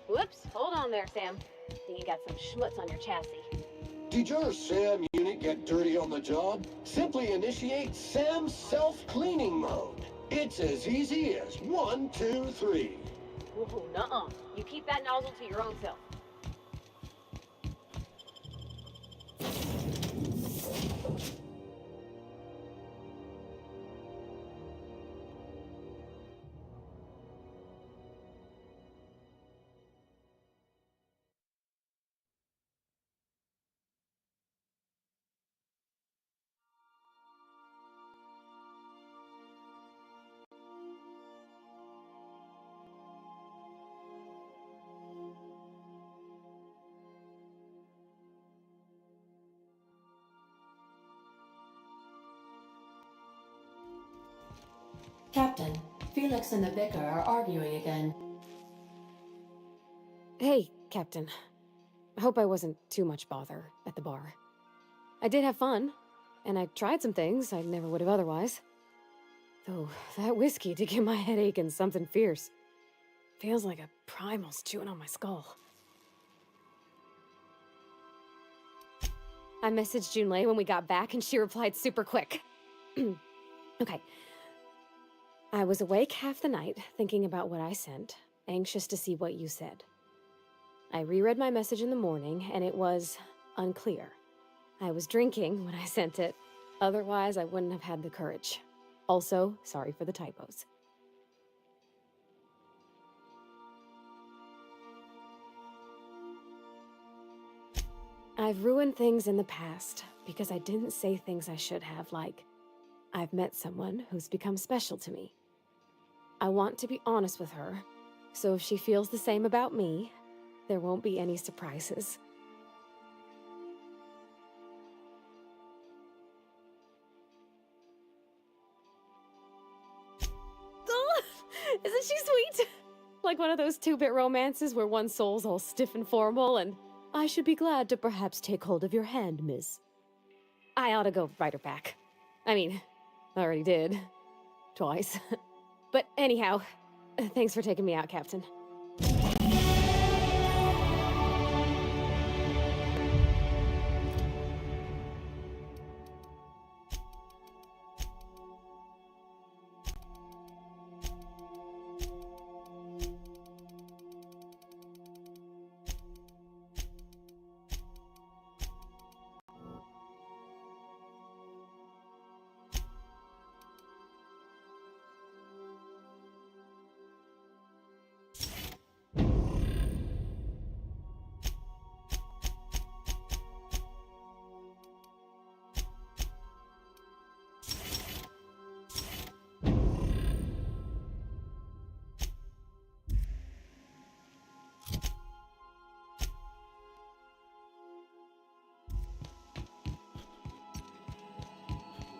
Whoops, hold on there, Sam. Think you got some schmutz on your chassis. Did your SAM unit get dirty on the job? Simply initiate SAM self-cleaning mode. It's as easy as 1, 2, 3. Whoa, nuh-uh. You keep that nozzle to your own self. Captain, Felix and the Vicar are arguing again. Hey, Captain. I hope I wasn't too much bother at the bar. I did have fun, and I tried some things I never would have otherwise. Though, that whiskey did give my head aching something fierce. Feels like a primal's chewing on my skull. I messaged Junlei when we got back, and she replied super quick. Okay. I was awake half the night, thinking about what I sent, anxious to see what you said. I reread my message in the morning, and it was unclear. I was drinking when I sent it. Otherwise, I wouldn't have had the courage. Also, sorry for the typos. I've ruined things in the past because I didn't say things I should have, like, I've met someone who's become special to me. I want to be honest with her, so if she feels the same about me, there won't be any surprises. Isn't she sweet? Like one of those 2-bit romances where one soul's all stiff and formal and I should be glad to perhaps take hold of your hand, miss. I ought to go write her back. I mean, I already did. Twice. But anyhow, thanks for taking me out, Captain.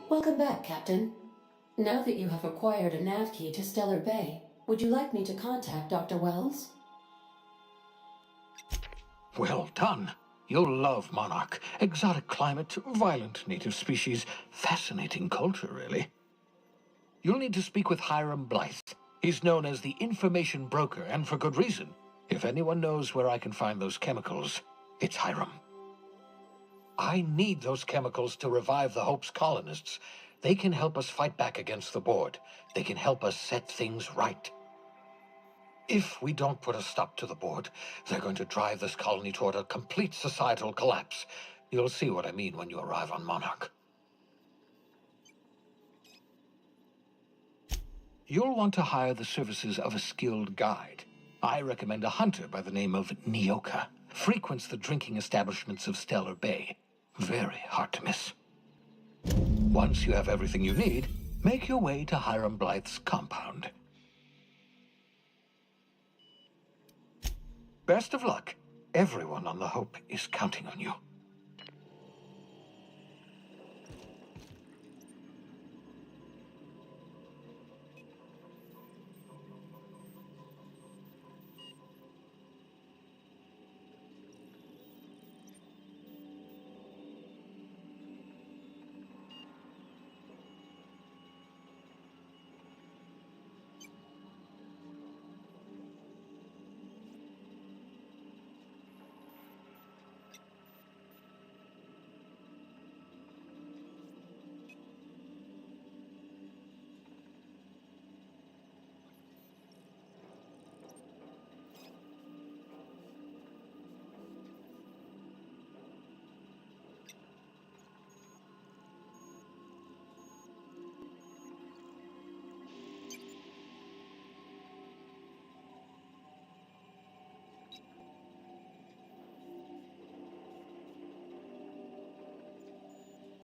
Welcome back, Captain. Now that you have acquired a nav key to Stellar Bay, would you like me to contact Dr. Wells? Well done. You'll love Monarch. Exotic climate, violent native species, fascinating culture, really. You'll need to speak with Hiram Blythe. He's known as the information broker, and for good reason. If anyone knows where I can find those chemicals, it's Hiram. I need those chemicals to revive the Hope's colonists. They can help us fight back against the board. They can help us set things right. If we don't put a stop to the board, they're going to drive this colony toward a complete societal collapse. You'll see what I mean when you arrive on Monarch. You'll want to hire the services of a skilled guide. I recommend a hunter by the name of Nyoka. Frequents the drinking establishments of Stellar Bay. Very hard to miss. Once you have everything you need, make your way to Hiram Blythe's compound. Best of luck. Everyone on the Hope is counting on you.